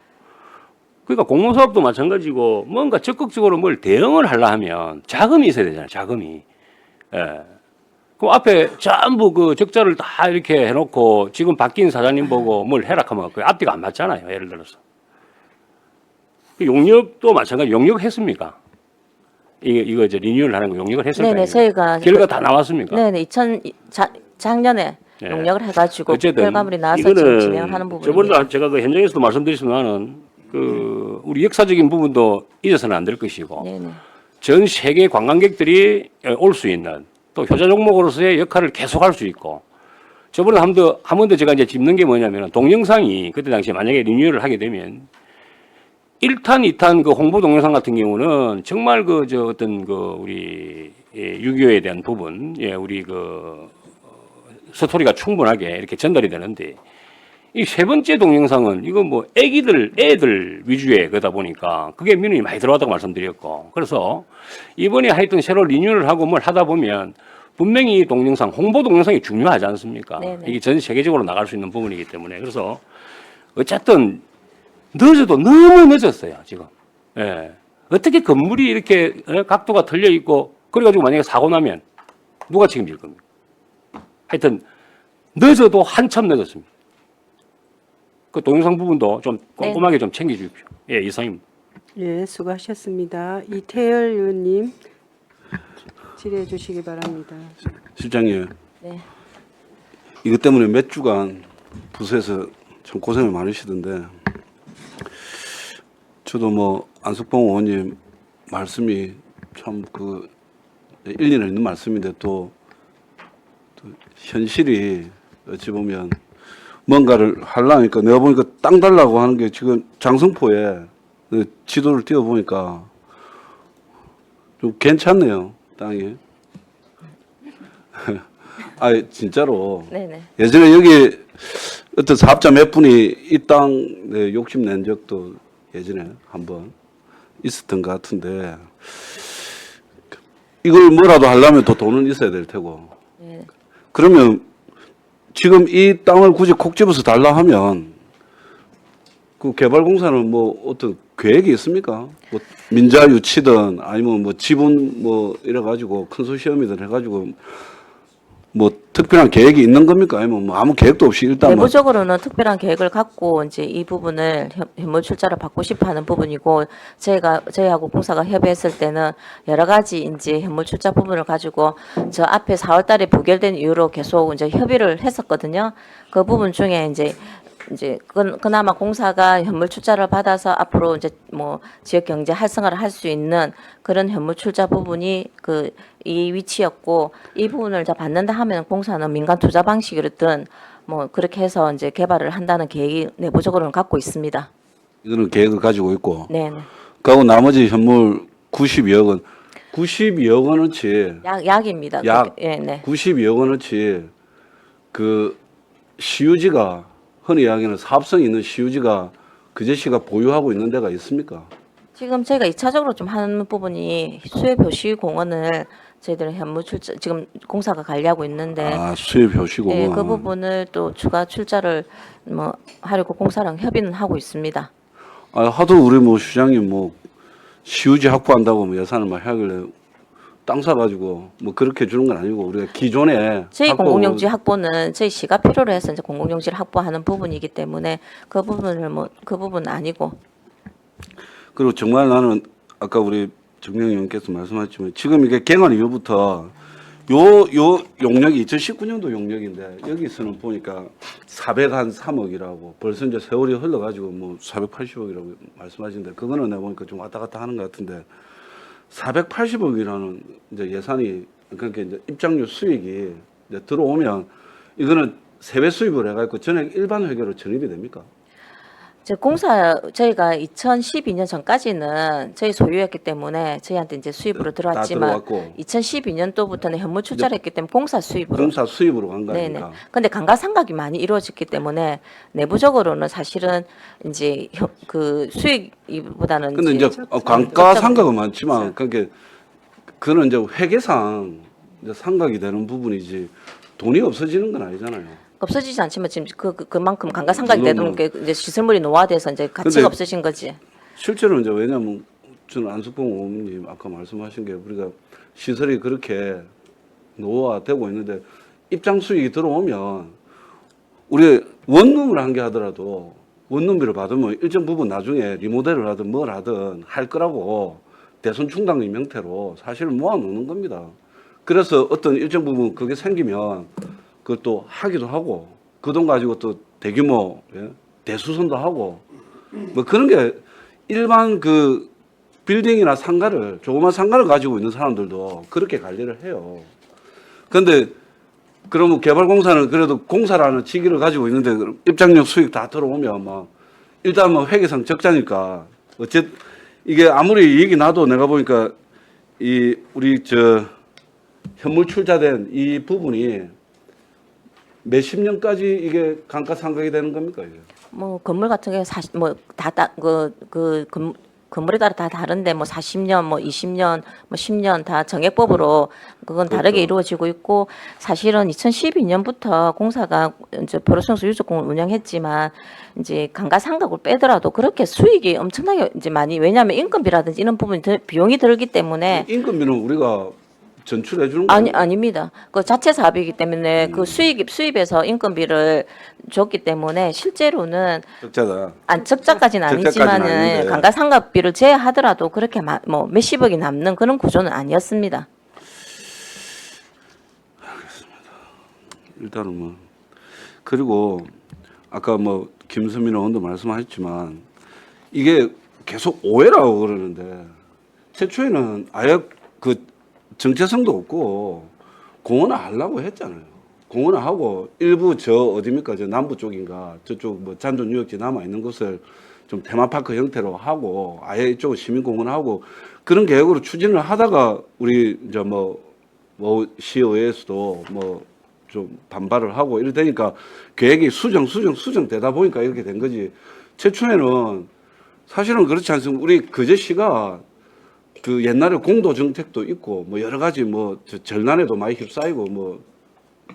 그러니까 공무사업도 마찬가지고 뭔가 적극적으로 뭘 대응을 하려 하면 자금이 있어야 되잖아요. 자금이. 예. 그 앞에 전부 그 적자를 다 이렇게 해놓고 지금 바뀐 사장님 보고 뭘 해라 하면 그 앞뒤가 안 맞잖아요. 예를 들어서. 용역도 마찬가지. 용역 했습니까? 이거 이제 리뉴얼 하는 거 용역을 했을까요? 네네, 저희가 결과 다 나왔습니까? 네네, 작년에 네. 용역을 해가지고 어쨌든 결과물이 나와서 지금 이거는 진행을 하는 부분입니다. 저번에 제가 그 현장에서도 말씀드렸지만은 그 우리 역사적인 부분도 잊어서는 안 될 것이고 네네. 전 세계 관광객들이 올 수 있는 또 효자 종목으로서의 역할을 계속할 수 있고 저번에 한 번 더 제가 이제 짚는 게 뭐냐면 동영상이 그때 당시에 만약에 리뉴얼을 하게 되면 1탄, 2탄 그 홍보 동영상 같은 경우는 정말 그 저 어떤 그 우리 유교에 대한 부분, 우리 그 스토리가 충분하게 이렇게 전달이 되는데 이 세 번째 동영상은 이거 뭐 애들 위주의 거다 보니까 그게 민원이 많이 들어왔다고 말씀드렸고, 그래서 이번에 하여튼 새로 리뉴얼을 하고 뭘 하다 보면 분명히 이 동영상, 홍보 동영상이 중요하지 않습니까? 네네. 이게 전 세계적으로 나갈 수 있는 부분이기 때문에. 그래서 어쨌든 늦어도 너무 늦었어요, 지금. 예. 어떻게 건물이 이렇게 각도가 틀려 있고 그래가지고 만약에 사고 나면 누가 책임질 겁니까? 하여튼 늦어도 한참 늦었습니다. 그 동영상 부분도 좀 꼼꼼하게 좀 챙겨주십시오. 예, 이상입니다. 예, 수고하셨습니다. 이태열 의원님 질의해 주시기 바랍니다. 실장님, 네. 이것 때문에 몇 주간 부서에서 참 고생을 많으시던데, 저도 뭐 안석봉 의원님 말씀이 참 그 일리는 있는 말씀인데 또 현실이 어찌 보면 뭔가를 하려니까 내가 보니까 땅 달라고 하는 게 지금 장성포에 그 지도를 띄워 보니까 좀 괜찮네요, 땅이. 아, 진짜로. 네네. 예전에 여기 어떤 사업자 몇 분이 이 땅 욕심낸 적도 예전에 한번 있었던 것 같은데, 이걸 뭐라도 하려면 더 돈은 있어야 될 테고. 네. 그러면 지금 이 땅을 굳이 콕 집어서 달라 하면 그 개발공사는 뭐 어떤 계획이 있습니까? 뭐 민자 유치든 아니면 뭐 지분 뭐 이래 가지고 컨소시엄이든 해가지고 뭐 특별한 계획이 있는 겁니까? 아니면 뭐 아무 계획도 없이 일단 뭐 내부적으로는 특별한 계획을 갖고 이제 이 부분을 현물 출자를 받고 싶어 하는 부분이고, 저희하고 공사가 협의했을 때는 여러 가지 이제 현물 출자 부분을 가지고 저 앞에 4월 달에 부결된 이후로 계속 이제 협의를 했었거든요. 그 부분 중에 이제 그나마 공사가 현물 출자를 받아서 앞으로 이제 뭐 지역 경제 활성화를 할 수 있는 그런 현물 출자 부분이 이 위치였고, 이 부분을 이제 받는다 하면 공사는 민간 투자 방식이든 뭐 그렇게 해서 이제 개발을 한다는 계획이 내부적으로는 갖고 있습니다. 이거는 계획을 가지고 있고, 네네. 그리고 나머지 현물 92억 원, 92억 원어치 약입니다. 약 예, 네. 92억 원어치 그 시유지가 흔히 이야기하는 사업성 있는 시유지가 그제시가 보유하고 있는 데가 있습니까? 지금 저희가 2차적으로 좀 하는 부분이 수협 표시공원을 저희들은 현물 출자 지금 공사가 관리하고 있는데, 아, 수입 효시공원. 네, 그 부분을 또 추가 출자를 뭐 하려고 공사랑 협의는 하고 있습니다. 아, 하도 우리 뭐 시장님 뭐 시유지 확보한다고 뭐 예산을 막 하길래 땅 사가지고 뭐 그렇게 주는 건 아니고 우리가 기존에 저희 확보- 공공용지 확보는 저희 시가 필요로 해서 이제 공공용지를 확보하는 부분이기 때문에 그 부분을 뭐 그 부분은 아니고. 그리고 정말 나는 아까 우리 정명 의원께서 말씀하셨지만 지금 이게 개관 이후부터 요 용역이 2019년도 용역인데 여기서는 보니까 403억이라고 벌써 이제 세월이 흘러가지고 뭐 480억이라고 말씀하시는데 그거는 내가 보니까 좀 왔다 갔다 하는 것 같은데 480억이라는 이제 예산이 그러니까 이제 입장료 수익이 이제 들어오면 이거는 세배 수입을 해가지고 전액 일반 회계로 전입이 됩니까? 저희가 2012년 전까지는 저희 소유였기 때문에 저희한테 이제 수입으로 다 들어왔지만 들어왔고 2012년도부터는 현물 출자를 했기 때문에 공사 수입으로. 공사 수입으로 간 거 네네. 아닙니까? 근데 감가상각이 많이 이루어졌기 때문에 내부적으로는 사실은 이제 그 수익보다는 근데 이제 감가상각은 많지만 그게 그는 이제 회계상 이제 상각이 되는 부분이지 돈이 없어지는 건 아니잖아요. 없어지지 않지만 지금 그만큼 감가상각이 물론 되는 게 이제 시설물이 노화돼서 이제 가치가 근데 없어진 거지. 실제로 이제 왜냐면 저는 안석봉 의원님 아까 말씀하신 게 우리가 시설이 그렇게 노화되고 있는데 입장 수익이 들어오면 우리 원룸을 한 개 하더라도 원룸비를 받으면 일정 부분 나중에 리모델을 하든 뭘 하든 할 거라고 대손 충당금 형태로 사실 모아놓는 겁니다. 그래서 어떤 일정 부분 그게 생기면 그것도 하기도 하고 그 돈 가지고 또 대규모 대수선도 하고 뭐 그런 게 일반 그 빌딩이나 상가를 조그만 상가를 가지고 있는 사람들도 그렇게 관리를 해요. 그런데 그러면 개발공사는 그래도 공사라는 직위를 가지고 있는데 입장료 수익 다 들어오면 막 일단 뭐 회계상 적자니까 어쨌든 이게 아무리 얘기 나도 내가 보니까 이 우리 저 현물 출자된 이 부분이 몇십 년까지 이게 감가상각이 되는 겁니까 이게? 뭐 건물 같은 게 건물에 따라 다 다른데 뭐 40년, 뭐 20년, 뭐 10년 다 정액법으로 그건 다르게 이루어지고 있고 사실은 2012년부터 공사가 이제 보로수용소 유적공을 운영했지만 이제 감가상각을 빼더라도 그렇게 수익이 엄청나게 이제 많이 왜냐하면 인건비라든지 이런 부분이 비용이 들기 때문에 인건비는 우리가 전출해 주는 거 아닙니다. 그 자체 사업이기 때문에 그 수입에서 인건비를 줬기 때문에 실제로는 적자다. 적자까지는 적자까지는 아니지만은 아닌데. 감가상각비를 제외하더라도 그렇게 뭐 몇십억이 남는 그런 구조는 아니었습니다. 일단은 뭐 그리고 아까 뭐 김수민 의원도 말씀하셨지만 이게 계속 오해라고 그러는데 최초에는 아예 그 정체성도 없고 공원을 하려고 했잖아요. 공원을 하고 일부 저 어디입니까 저 남부 쪽인가 저쪽 뭐 잔존유역지 남아 있는 곳을 좀 테마파크 형태로 하고 아예 이쪽은 시민공원하고 그런 계획으로 추진을 하다가 우리 이제 뭐 시의회에서도 뭐 좀 반발을 하고 이러다니까 계획이 수정 되다 보니까 이렇게 된 거지. 최초에는 사실은 그렇지 않습니까? 우리 거제시가 그 옛날에 공도 정책도 있고 뭐 여러 가지 뭐 전란에도 많이 휩싸이고 뭐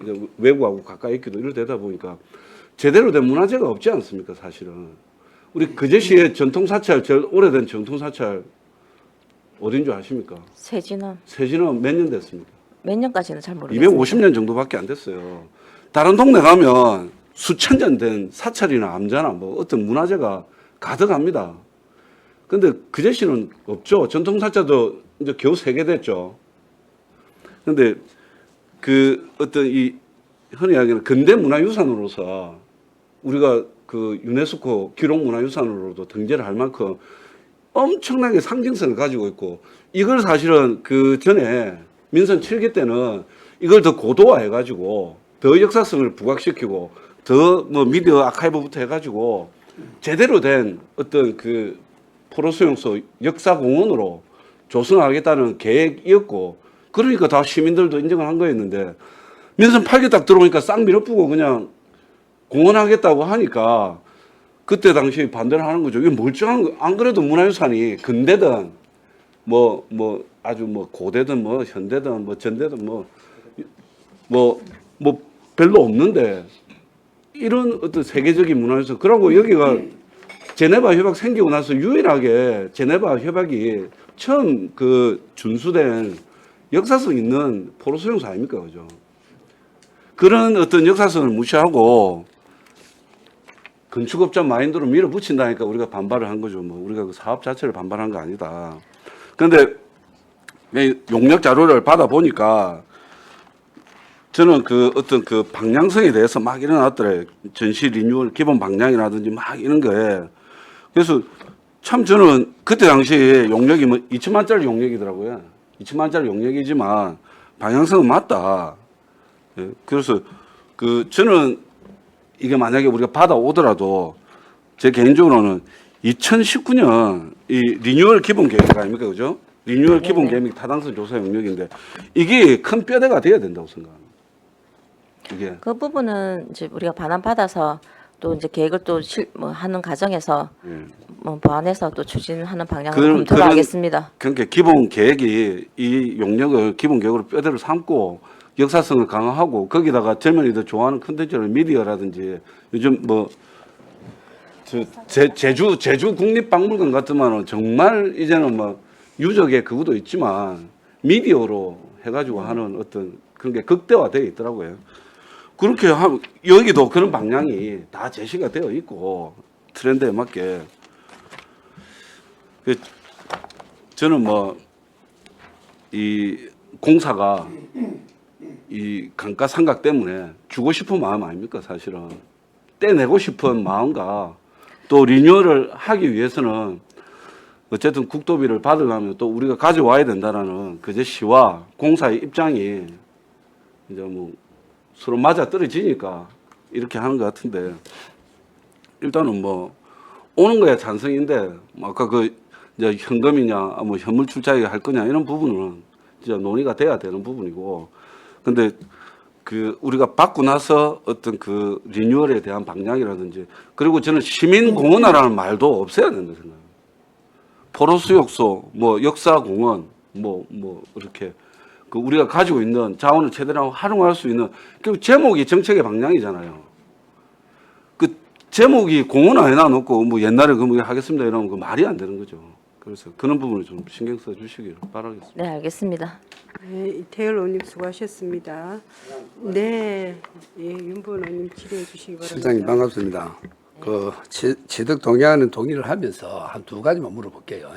이제 외국하고 가까이 있기도 이러 되다 보니까 제대로 된 문화재가 없지 않습니까? 사실은 우리 거제시의 전통사찰 제일 오래된 전통사찰 어딘 줄 아십니까? 세진은 몇 년 됐습니까? 몇 년까지는 잘 모르겠습니다. 250년 정도밖에 안 됐어요. 다른 동네 가면 수천 년 된 사찰이나 암자나 뭐 어떤 문화재가 가득합니다. 근데 거제시는 없죠. 전통사찰도 이제 겨우 3개 됐죠. 근데 그 어떤 이 흔히 이야기하는 근대문화유산으로서 우리가 그 유네스코 기록문화유산으로도 등재를 할 만큼 엄청나게 상징성을 가지고 있고 이걸 사실은 그 전에 민선 7기 때는 이걸 더 고도화해가지고 더 역사성을 부각시키고 더 뭐 미디어 아카이브부터 해가지고 제대로 된 어떤 그 포로수용소 역사공원으로 조성하겠다는 계획이었고 그러니까 다 시민들도 인정을 한 거였는데 민선 8기 딱 들어오니까 싹 밀어붙고 그냥 공헌하겠다고 하니까 그때 당시 반대를 하는 거죠. 이게 멀쩡한 거, 안 그래도 문화유산이 근대든 뭐 아주 뭐 고대든 뭐 현대든 뭐 전대든 뭐 별로 없는데 이런 어떤 세계적인 문화유산 그러고 여기가 제네바 협약 생기고 나서 유일하게 제네바 협약이 처음 그 준수된 역사성 있는 포로수용소 아닙니까, 그죠? 그런 어떤 역사성을 무시하고 건축업자 마인드로 밀어붙인다니까 우리가 반발을 한 거죠. 뭐 우리가 그 사업 자체를 반발한 거 아니다. 그런데 용역 자료를 받아 보니까 저는 그 어떤 그 방향성에 대해서 막 일어났더래. 전시 리뉴얼 기본 방향이라든지 막 이런 거에. 그래서 참 저는 그때 당시에 용역이 뭐 2천만짜리 용역이더라고요. 2천만짜리 용역이지만 방향성은 맞다. 예, 그래서 그 저는 이게 만약에 우리가 받아오더라도 제 개인적으로는 2019년 이 리뉴얼 기본 계획 아닙니까, 그죠? 리뉴얼 기본 계획이 타당성 조사 영역인데 이게 큰 뼈대가 돼야 된다고 생각합니다. 이게 그 부분은 이제 우리가 반환 받아서 또 이제 계획을 또 하는 과정에서 뭐 보완해서 또 추진하는 방향으로 검토를 하겠습니다. 그러니까 기본 계획이 이 용역을 기본 계획으로 뼈대로 삼고 역사성을 강화하고 거기다가 젊은이들 좋아하는 콘텐츠를 미디어라든지 요즘 뭐 제주 국립박물관 같으면은 정말 이제는 뭐 유적의 그것도 있지만 미디어로 해가지고 하는 어떤 그런 게 극대화되어 있더라고요. 그렇게 하면 여기도 그런 방향이 다 제시가 되어 있고 트렌드에 맞게 저는 뭐 이 공사가 이 감가상각 때문에 주고 싶은 마음 아닙니까 사실은 떼내고 싶은 마음과 또 리뉴얼을 하기 위해서는 어쨌든 국도비를 받으려면 또 우리가 가져와야 된다라는 거제시와 공사의 입장이 이제 뭐 서로 맞아 떨어지니까 이렇게 하는 것 같은데 일단은 뭐 오는 거야 찬성인데 뭐 아까 그 이제 현금이냐 뭐 현물 출자액 할 거냐 이런 부분은 진짜 논의가 돼야 되는 부분이고 근데 그 우리가 받고 나서 어떤 그 리뉴얼에 대한 방향이라든지 그리고 저는 시민공원화라는 말도 없애야 된다 생각해요. 포로수용소, 뭐 역사공원, 뭐 이렇게 그 우리가 가지고 있는 자원을 최대한 활용할 수 있는 그 제목이 정책의 방향이잖아요. 그 제목이 공원화 해놔놓고 뭐 옛날에 그 뭐 하겠습니다 이러면 그 말이 안 되는 거죠. 그래서 그런 부분을 좀 신경 써 주시기를 바라겠습니다. 네, 알겠습니다. 네, 이태열 의원님 수고하셨습니다. 네, 예, 윤부원 의원님 질의해 주시기 바랍니다. 실장님 반갑습니다. 그 취득 동의안은 동의를 하면서 한 두 가지만 물어볼게요.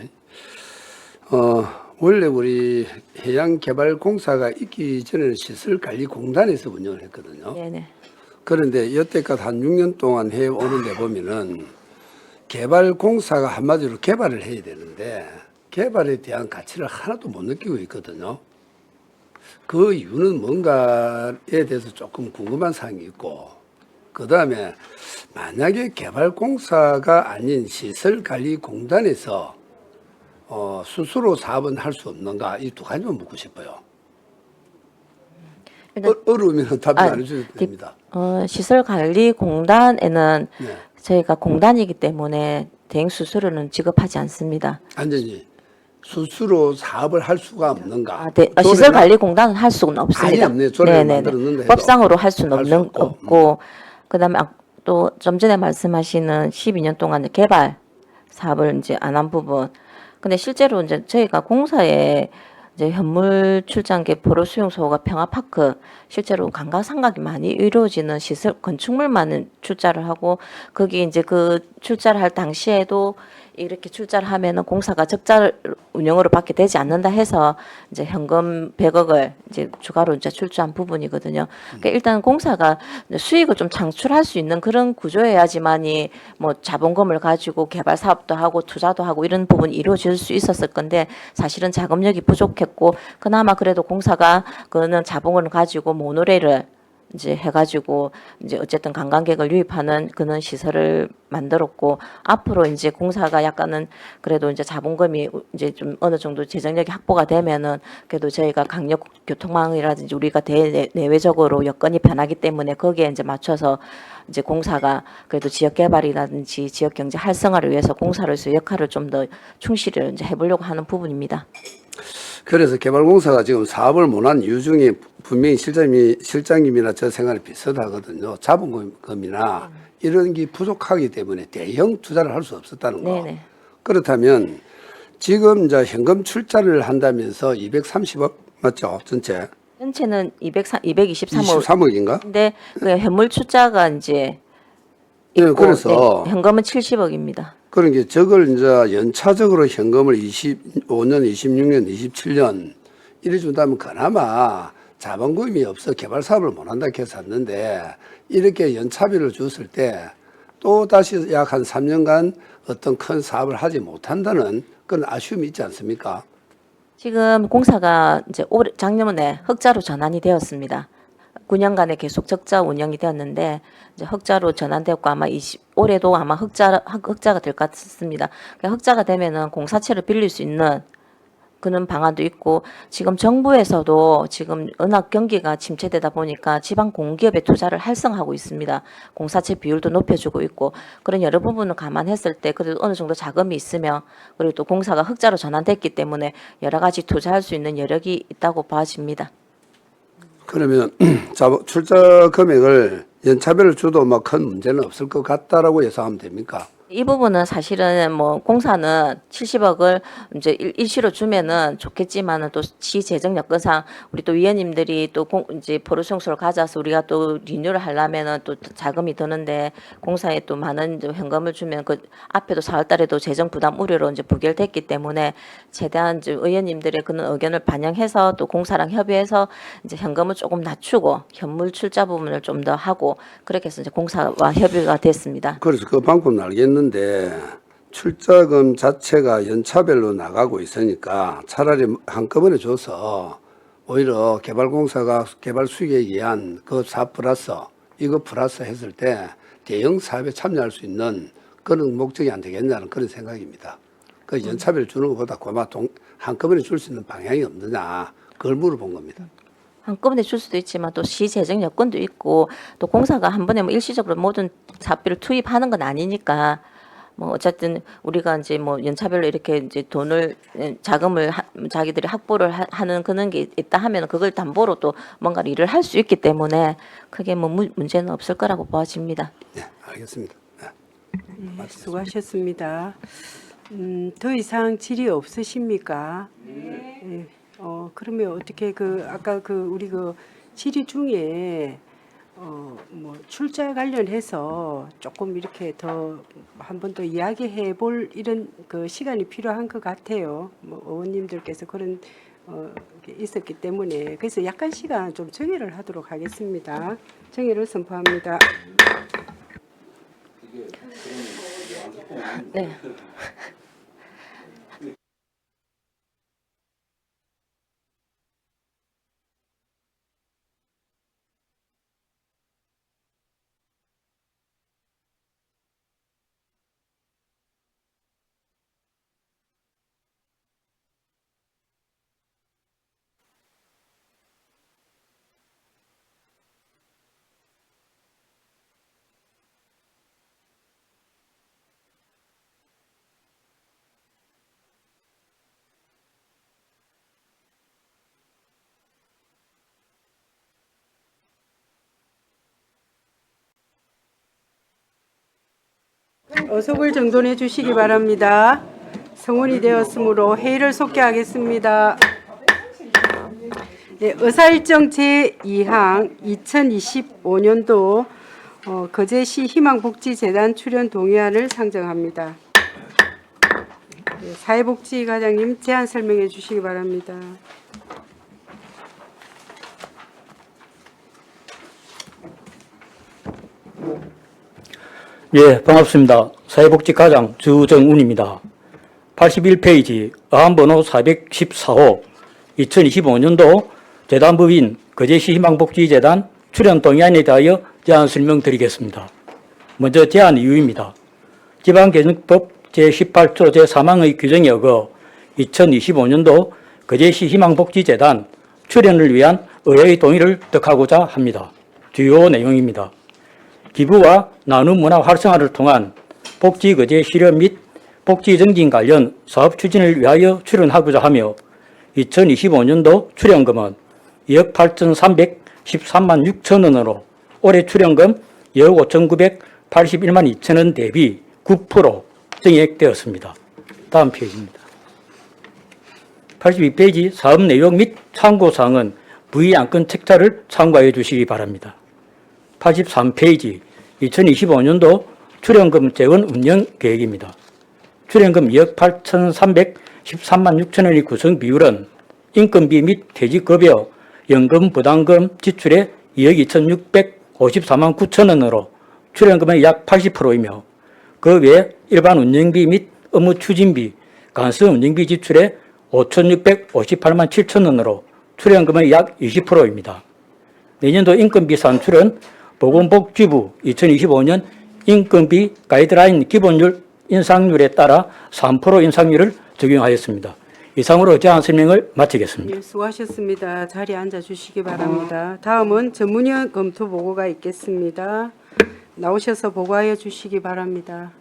원래 우리 해양개발공사가 있기 전에는 시설관리공단에서 운영을 했거든요. 네네. 그런데 여태껏 한 6년 동안 해오는데 보면은 개발공사가 한마디로 개발을 해야 되는데 개발에 대한 가치를 하나도 못 느끼고 있거든요. 그 이유는 뭔가에 대해서 조금 궁금한 사항이 있고 그 다음에 만약에 개발공사가 아닌 시설관리공단에서 스스로 사업은 할 수 없는가 이 두 가지만 묻고 싶어요. 일단- 어려우면 답변 안 해주셔도 됩니다. 시설관리공단에는 네. 저희가 공단이기 때문에 대행 수수료는 지급하지 않습니다. 완전히 스스로 사업을 할 수가 없는가? 시설관리공단은 할 수는 없습니다. 아예 없네요. 조례를 만들었는데 해도 법상으로 할 수는 할수 없는 없고. 없고 그다음에 또 좀 전에 말씀하시는 12년 동안 개발 사업을 이제 안 한 부분. 근데 실제로 이제 저희가 공사에 이제 현물 출장계 포로 수용소가 평화파크 실제로 감가상각이 많이 이루어지는 시설 건축물만은 출자를 하고 거기 이제 그 출자를 할 당시에도 이렇게 출자를 하면은 공사가 적자 운영으로 받게 되지 않는다 해서 이제 현금 100억을 이제 추가로 이제 출자한 부분이거든요. 그러니까 일단 공사가 수익을 좀 창출할 수 있는 그런 구조여야지만이 뭐 자본금을 가지고 개발 사업도 하고 투자도 하고 이런 부분이 이루어질 수 있었을 건데 사실은 자금력이 부족했고 그나마 그래도 공사가 그는 자본을 가지고 모노레일을 이제 해가지고 이제 어쨌든 관광객을 유입하는 그런 시설을 만들었고 앞으로 이제 공사가 약간은 그래도 이제 자본금이 이제 좀 어느 정도 재정력이 확보가 되면은 그래도 저희가 강력 교통망이라든지 우리가 내외적으로 여건이 변하기 때문에 거기에 이제 맞춰서 이제 공사가 그래도 지역 개발이라든지 지역 경제 활성화를 위해서 공사로서 역할을 좀 더 충실히 이제 해보려고 하는 부분입니다. 그래서 개발공사가 지금 사업을 못한 이유 중에 분명히 실장님이나 저 생각이 비슷하거든요. 자본금이나 이런 게 부족하기 때문에 대형 투자를 할 수 없었다는 거. 네네. 그렇다면 지금 이제 현금 출자를 한다면서 230억 맞죠? 전체는 223억. 23억인가? 근데 그 현물 출자가 이제 네, 있고 그래서 현금은 70억입니다. 그런 게 저걸 이제 연차적으로 현금을 25년, 26년, 27년 이래 준다면 그나마 자본금이 없어 개발 사업을 못 한다 해서 샀는데 이렇게 연차비를 줬을 때 또 다시 약 한 3년간 어떤 큰 사업을 하지 못한다는 그런 아쉬움이 있지 않습니까? 지금 공사가 이제 작년에 흑자로 전환이 되었습니다. 9년간에 계속 적자 운영이 되었는데 이제 흑자로 전환되었고 아마 올해도 아마 흑자가 될 것 같습니다. 그러니까 흑자가 되면은 공사채를 빌릴 수 있는 그런 방안도 있고 지금 정부에서도 지금 워낙 경기가 침체되다 보니까 지방 공기업의 투자를 활성화하고 있습니다. 공사채 비율도 높여주고 있고 그런 여러 부분을 감안했을 때 그래도 어느 정도 자금이 있으면 그리고 또 공사가 흑자로 전환됐기 때문에 여러 가지 투자할 수 있는 여력이 있다고 봐집니다. 그러면 출자 금액을 연차별을 줘도 뭐 큰 문제는 없을 것 같다라고 예상하면 됩니까? 이 부분은 사실은 뭐 공사는 70억을 이제 일시로 주면은 좋겠지만은 또 시재정 여건상 우리 또 위원님들이 또 이제 포로수용소를 가져서 우리가 또 리뉴를 하려면은 또 자금이 드는데 공사에 또 많은 현금을 주면 그 앞에도 4월달에도 재정 부담 우려로 이제 부결됐기 때문에 최대한 이제 의원님들의 그런 의견을 반영해서 또 공사랑 협의해서 이제 현금을 조금 낮추고 현물 출자 부분을 좀 더 하고 그렇게 해서 이제 공사와 협의가 됐습니다. 그래서 그 방법은 알겠는데 출자금 자체가 연차별로 나가고 있으니까 차라리 한꺼번에 줘서 오히려 개발공사가 개발 수익에 의한 그 사업 플러스 이거 플러스 했을 때 대형 사업에 참여할 수 있는 그런 목적이 안 되겠냐는 그런 생각입니다. 그 연차별 주는 것보다 그만 한꺼번에 줄 수 있는 방향이 없느냐 그걸 물어본 겁니다. 한꺼번에 줄 수도 있지만 또 시 재정 여건도 있고 또 공사가 한 번에 뭐 일시적으로 모든 사업비를 투입하는 건 아니니까 뭐 어쨌든 우리가 이제 뭐 연차별로 이렇게 이제 돈을 자금을 자기들이 확보를 하는 그런 게 있다 하면 그걸 담보로 또 뭔가 일을 할 수 있기 때문에 크게 뭐 문제는 없을 거라고 보아집니다. 네, 알겠습니다. 네. 수고하셨습니다. 더 이상 질의 없으십니까? 네. 그러면 어떻게 아까 우리 질의 중에 뭐 출자 관련해서 조금 이렇게 더 한 번 더 이야기해 볼 이런 시간이 필요한 것 같아요. 뭐 의원님들께서 그런 게 있었기 때문에 그래서 약간 시간 좀 정의를 하도록 하겠습니다. 정의를 선포합니다. 네. 어석을 정돈해 주시기 바랍니다. 성원이 되었으므로 회의를 속개하겠습니다. 네, 의사일정 제2항 2025년도 거제시 희망복지재단 출연 동의안을 상정합니다. 네, 사회복지과장님 제안 설명해 주시기 바랍니다. 예, 반갑습니다. 사회복지과장 주정운입니다. 81페이지 어항번호 414호 2025년도 재단법인 거제시 희망복지재단 출연 동의안에 대하여 제안 설명드리겠습니다. 먼저 제안 이유입니다. 지방개정법 제18조 제3항의 규정에 어겨 2025년도 거제시 희망복지재단 출연을 위한 의회의 동의를 득하고자 합니다. 주요 내용입니다. 기부와 나눔 문화 활성화를 통한 복지 거제 실현 및 복지 정진 관련 사업 추진을 위하여 출연하고자 하며 2025년도 출연금은 2억 8,313만 6천 원으로 올해 출연금 2억 5,981만 2천 원 대비 9% 증액되었습니다. 다음 페이지입니다. 82페이지 사업 내용 및 참고사항은 V 안건 책자를 참고해 주시기 바랍니다. 83페이지 2025년도 출연금 재원 운영 계획입니다. 출연금 2억 8,313만 6천 원의 구성 비율은 인건비 및 퇴직급여, 연금 부담금 지출의 2억 2,654만 9천 원으로 출연금의 약 80%이며 그 외 일반 운영비 및 업무 추진비, 간수 운영비 지출의 5,658만 7천 원으로 출연금의 약 20%입니다. 내년도 인건비 산출은 보건복지부 2025년 인건비 가이드라인 기본율 인상률에 따라 3% 인상률을 적용하였습니다. 이상으로 제안 설명을 마치겠습니다. 네, 수고하셨습니다. 자리에 앉아 주시기 바랍니다. 다음은 전문위원 검토 보고가 있겠습니다. 나오셔서 보고하여 주시기 바랍니다.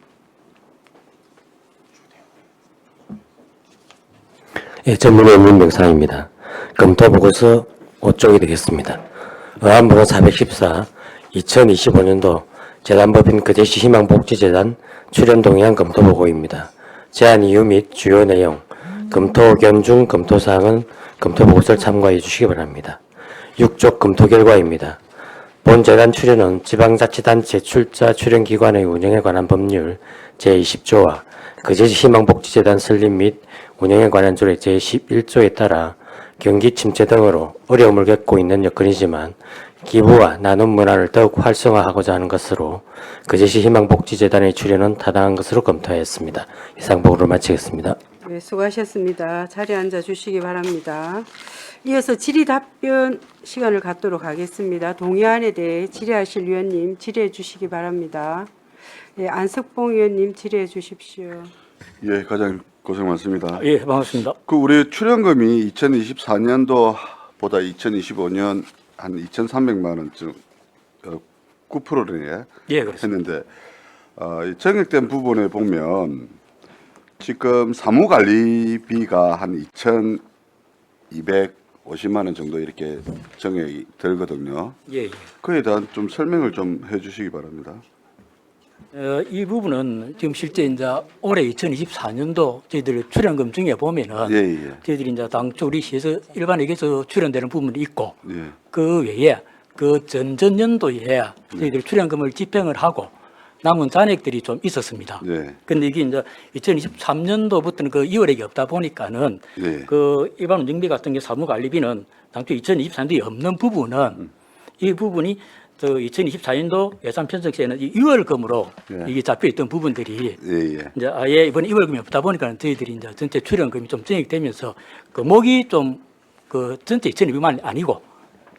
예, 전문위원 민명상입니다. 검토 보고서 5쪽이 되겠습니다. 어항번호 414 2025년도 재단법인 거제시 희망복지재단 출연 동의안 검토 보고입니다. 제안 이유 및 주요 내용, 검토 의견 중 검토사항은 검토 보고서를 참고해 주시기 바랍니다. 6쪽 검토 결과입니다. 본 재단 출연은 지방자치단체 출자 출연기관의 운영에 관한 법률 제20조와 거제시 희망복지재단 설립 및 운영에 관한 조례 제11조에 따라 경기 침체 등으로 어려움을 겪고 있는 여건이지만 기부와 나눔 문화를 더욱 활성화하고자 하는 것으로 거제시 희망복지재단의 출연은 타당한 것으로 검토하였습니다. 이상 보고를 마치겠습니다. 네, 수고하셨습니다. 자리에 앉아 주시기 바랍니다. 이어서 질의 답변 시간을 갖도록 하겠습니다. 동의안에 대해 질의하실 위원님 질의해 주시기 바랍니다. 예, 안석봉 의원님 질의해 주십시오. 예, 과장님 고생 많습니다. 예, 반갑습니다. 그 우리 출연금이 2024년도보다 2025년 한 2,300만 원쯤 9%네 예, 그렇습니다. 했는데 이 정액된 부분에 보면 지금 사무관리비가 한 2,250만 원 정도 이렇게 정액이 들거든요. 예, 예. 그에 대한 좀 설명을 좀 해주시기 바랍니다. 이 부분은 지금 실제 이제 올해 2024년도 저희들 출연금 중에 보면은 예, 예, 저희들이 이제 당초 우리 시에서 일반에게서 출연되는 부분이 있고 예, 그 외에 그 전전년도에 저희들 출연금을 집행을 하고 남은 잔액들이 좀 있었습니다. 예, 근데 이게 이제 2023년도부터는 그 이월액이 없다 보니까는 예, 그 일반 운영비 같은 게 사무관리비는 당초 2023년도에 없는 부분은 이 부분이 저 2024년도 예산 편성시에는 이 6월금으로 예. 이게 잡혀 있던 부분들이 예, 예. 이제 아예 이번 2월금이 없다 보니까 저희들이 이제 전체 출연금이 좀 증액되면서 그 목이 좀 그 전체 2,200만 아니고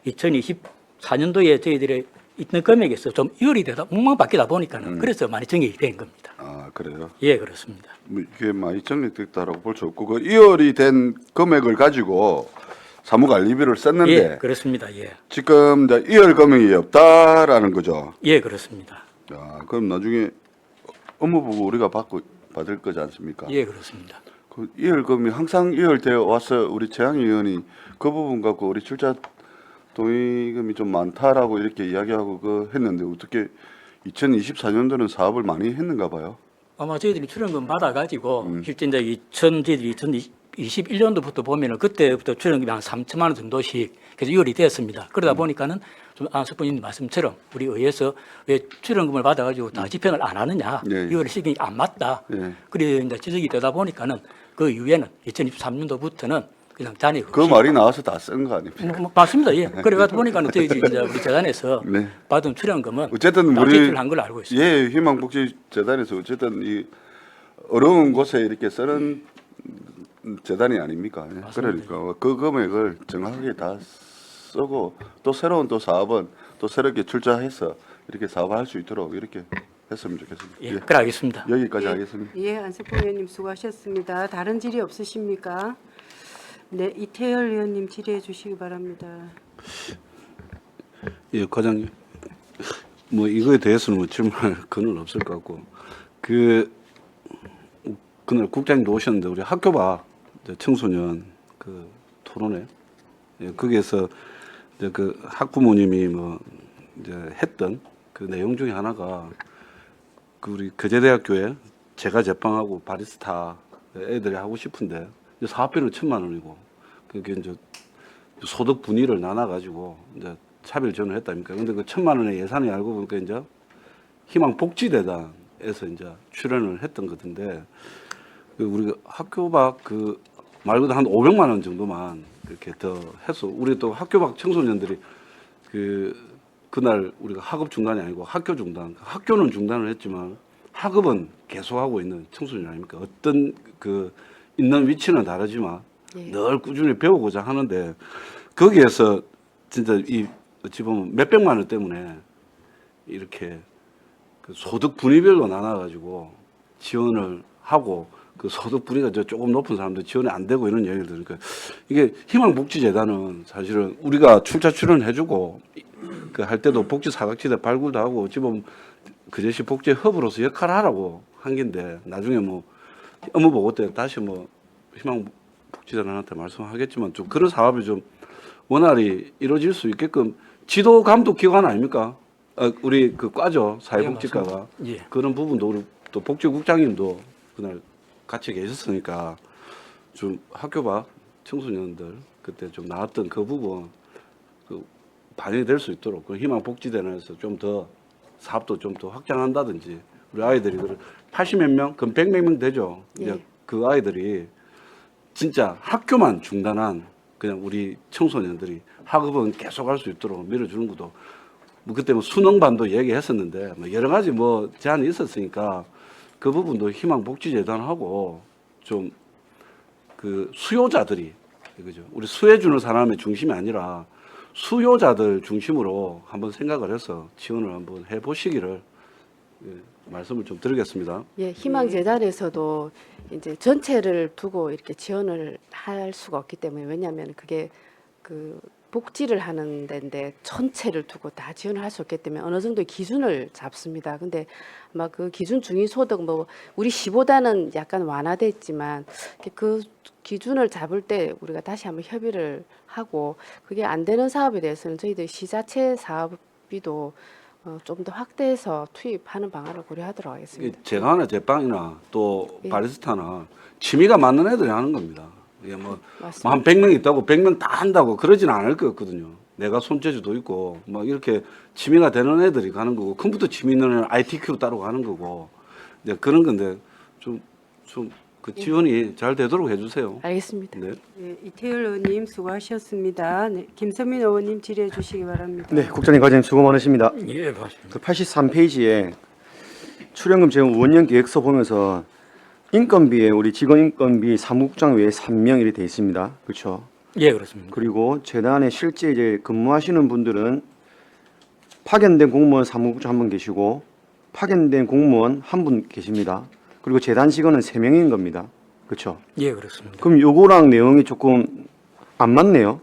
2024년도에 저희들의 있는 금액에서 좀 이월이 되다 뭉망 바뀌다 보니까는 그래서 많이 증액이 된 겁니다. 아, 그래요? 예, 그렇습니다. 뭐 이게 많이 정리됐다라고 볼 수 없고 그 2월이 된 금액을 가지고 사무관리비를 썼는데 예, 그렇습니다. 예, 지금 이제 2월 금액이 없다라는 거죠. 예, 그렇습니다. 야, 그럼 나중에 업무보고 우리가 받을 거지 않습니까? 예, 그렇습니다. 그 2월 금액 항상 2월 되어 와서 우리 최양희 의원이 그 부분 갖고 우리 출자 동의금이 좀 많다라고 이렇게 이야기하고 그 했는데 어떻게 2024년도는 사업을 많이 했는가 봐요. 아마 저희들이 출연금 받아가지고 실제 이제 저희들이 2021년도부터 보면은 그때부터 출연금이 한 3천만 원 정도씩 그래서 2월이 됐습니다. 그러다 보니까는 좀 안석부님 말씀처럼 우리 의회에서 왜 출연금을 받아가지고 다 집행을 안 하느냐, 예, 예. 2월 시기가 안 맞다. 예. 그래 이제 지적이 되다 보니까는 그 이후에는 2023년도부터는 그냥 잔액 그 말이 나와서 다 쓴 거 아닙니까? 맞습니다. 예. 그래가지고 보니까는 저희들이 이제 우리 재단에서 네. 받은 출연금은 어쨌든 다 우리 제출한 걸로 알고 있습니다. 예, 희망복지재단에서 어쨌든 이 어려운 곳에 이렇게 쓰는 재단이 아닙니까? 예, 그러니까 그 금액을 정확하게 다 쓰고 또 새로운 또 사업은 또 새롭게 출자해서 이렇게 사업을 할 수 있도록 이렇게 했으면 좋겠습니다. 예, 그래 알겠습니다. 여기까지 하겠습니다. 예, 안석봉 의원님 수고하셨습니다. 다른 질의 없으십니까? 네, 이태열 의원님 질의해 주시기 바랍니다. 예, 과장님. 뭐 이거에 대해서는 뭐 질문할 근은 없을 것 같고 그날 국장님도 오셨는데 우리 학교 밖 이제 청소년 그 토론회 거기에서 이제 그 학부모님이 뭐 이제 했던 그 내용 중에 하나가 그 우리 거제대학교에 제가 제빵하고 바리스타 애들이 하고 싶은데 사업비는 1,000만 원이고 그게 이제 소득 분위를 나눠 가지고 이제 차별 지원을 했다니까. 근데 그 1,000만 원의 예산이 알고 보니까 이제 희망복지대단에서 이제 출연을 했던 것인데 그 우리가 학교 밖 그 말고도 한 500만 원 정도만 이렇게 더 해서 우리 또 학교 밖 청소년들이 그날 우리가 학업 중단이 아니고 학교 중단, 학교는 중단을 했지만 학업은 계속하고 있는 청소년 아닙니까? 어떤 그 있는 위치는 다르지만 늘 꾸준히 배우고자 하는데 거기에서 진짜 이 어찌 보면 몇백만 원 때문에 이렇게 그 소득 분위별로 나눠가지고 지원을 하고 그 소득 분위가 조금 높은 사람들 지원이 안 되고 이런 얘기를 들으니까 이게 희망복지재단은 사실은 우리가 출자 출연해주고 그 할 때도 복지 사각지대 발굴도 하고 어찌 보면 그제시 복지 허브로서 역할을 하라고 한 건데 나중에 뭐 업무보고 때 다시 뭐 희망복지재단한테 말씀하겠지만 좀 그런 사업이 좀 원활히 이루어질 수 있게끔 지도 감독 기관 아닙니까? 우리 그 과죠 사회복지과가 예. 그런 부분도 우리 또 복지국장님도 그날 같이 계셨으니까 좀 학교 밖 청소년들 그때 좀 나왔던 그 부분 그 반영이 될 수 있도록 그 희망복지대에서 좀 더 사업도 좀 더 확장한다든지 우리 아이들이 80몇 명, 그럼 100몇 명 되죠. 예. 이제 그 아이들이 진짜 학교만 중단한 그냥 우리 청소년들이 학업은 계속할 수 있도록 밀어주는 것도 뭐 그때 뭐 수능반도 얘기했었는데 뭐 여러 가지 뭐 제한이 있었으니까 그 부분도 희망복지재단하고 좀 그 수요자들이 그죠 우리 수혜주는 사람의 중심이 아니라 수요자들 중심으로 한번 생각을 해서 지원을 한번 해보시기를 말씀을 좀 드리겠습니다. 예, 희망재단에서도 이제 전체를 두고 이렇게 지원을 할 수가 없기 때문에 왜냐하면 그게 그 복지를 하는 데인데 전체를 두고 다 지원을 할 수 없기 때문에 어느 정도 기준을 잡습니다. 근데 아마 그 기준 중위소득 뭐 우리 시보다는 약간 완화됐지만 그 기준을 잡을 때 우리가 다시 한번 협의를 하고 그게 안 되는 사업에 대해서는 저희들 시자체 사업비도 좀 더 확대해서 투입하는 방안을 고려하도록 하겠습니다. 제가 하나 제빵이나 또 예. 바리스타나 취미가 맞는 애들이 하는 겁니다. 이게 뭐 맞습니다. 한 100명 있다고 100명 다 한다고 그러지는 않을 것 같거든요. 내가 손재주도 있고 막 이렇게 취미가 되는 애들이 가는 거고 컴퓨터 취미 있는 애는 ITQ 따로 가는 거고 이제 그런 건데 좀 그 지원이 잘 되도록 해주세요. 알겠습니다. 네. 네, 이태열 의원님 수고하셨습니다. 네, 김선민 의원님 질의해 주시기 바랍니다. 네, 국장님 과장님 수고 많으십니다. 예, 맞습니다. 그 83페이지에 출연금 제공 5년 계획서 보면서 인건비에 우리 직원 인건비 사무국장 외에 3명이 돼 있습니다. 그렇죠? 예, 그렇습니다. 그리고 재단에 실제 이제 근무하시는 분들은 파견된 공무원 사무국장 한 분 계시고 파견된 공무원 한 분 계십니다. 그리고 재단 직원은 3명인 겁니다. 그렇죠? 예, 그렇습니다. 그럼 요거랑 내용이 조금 안 맞네요.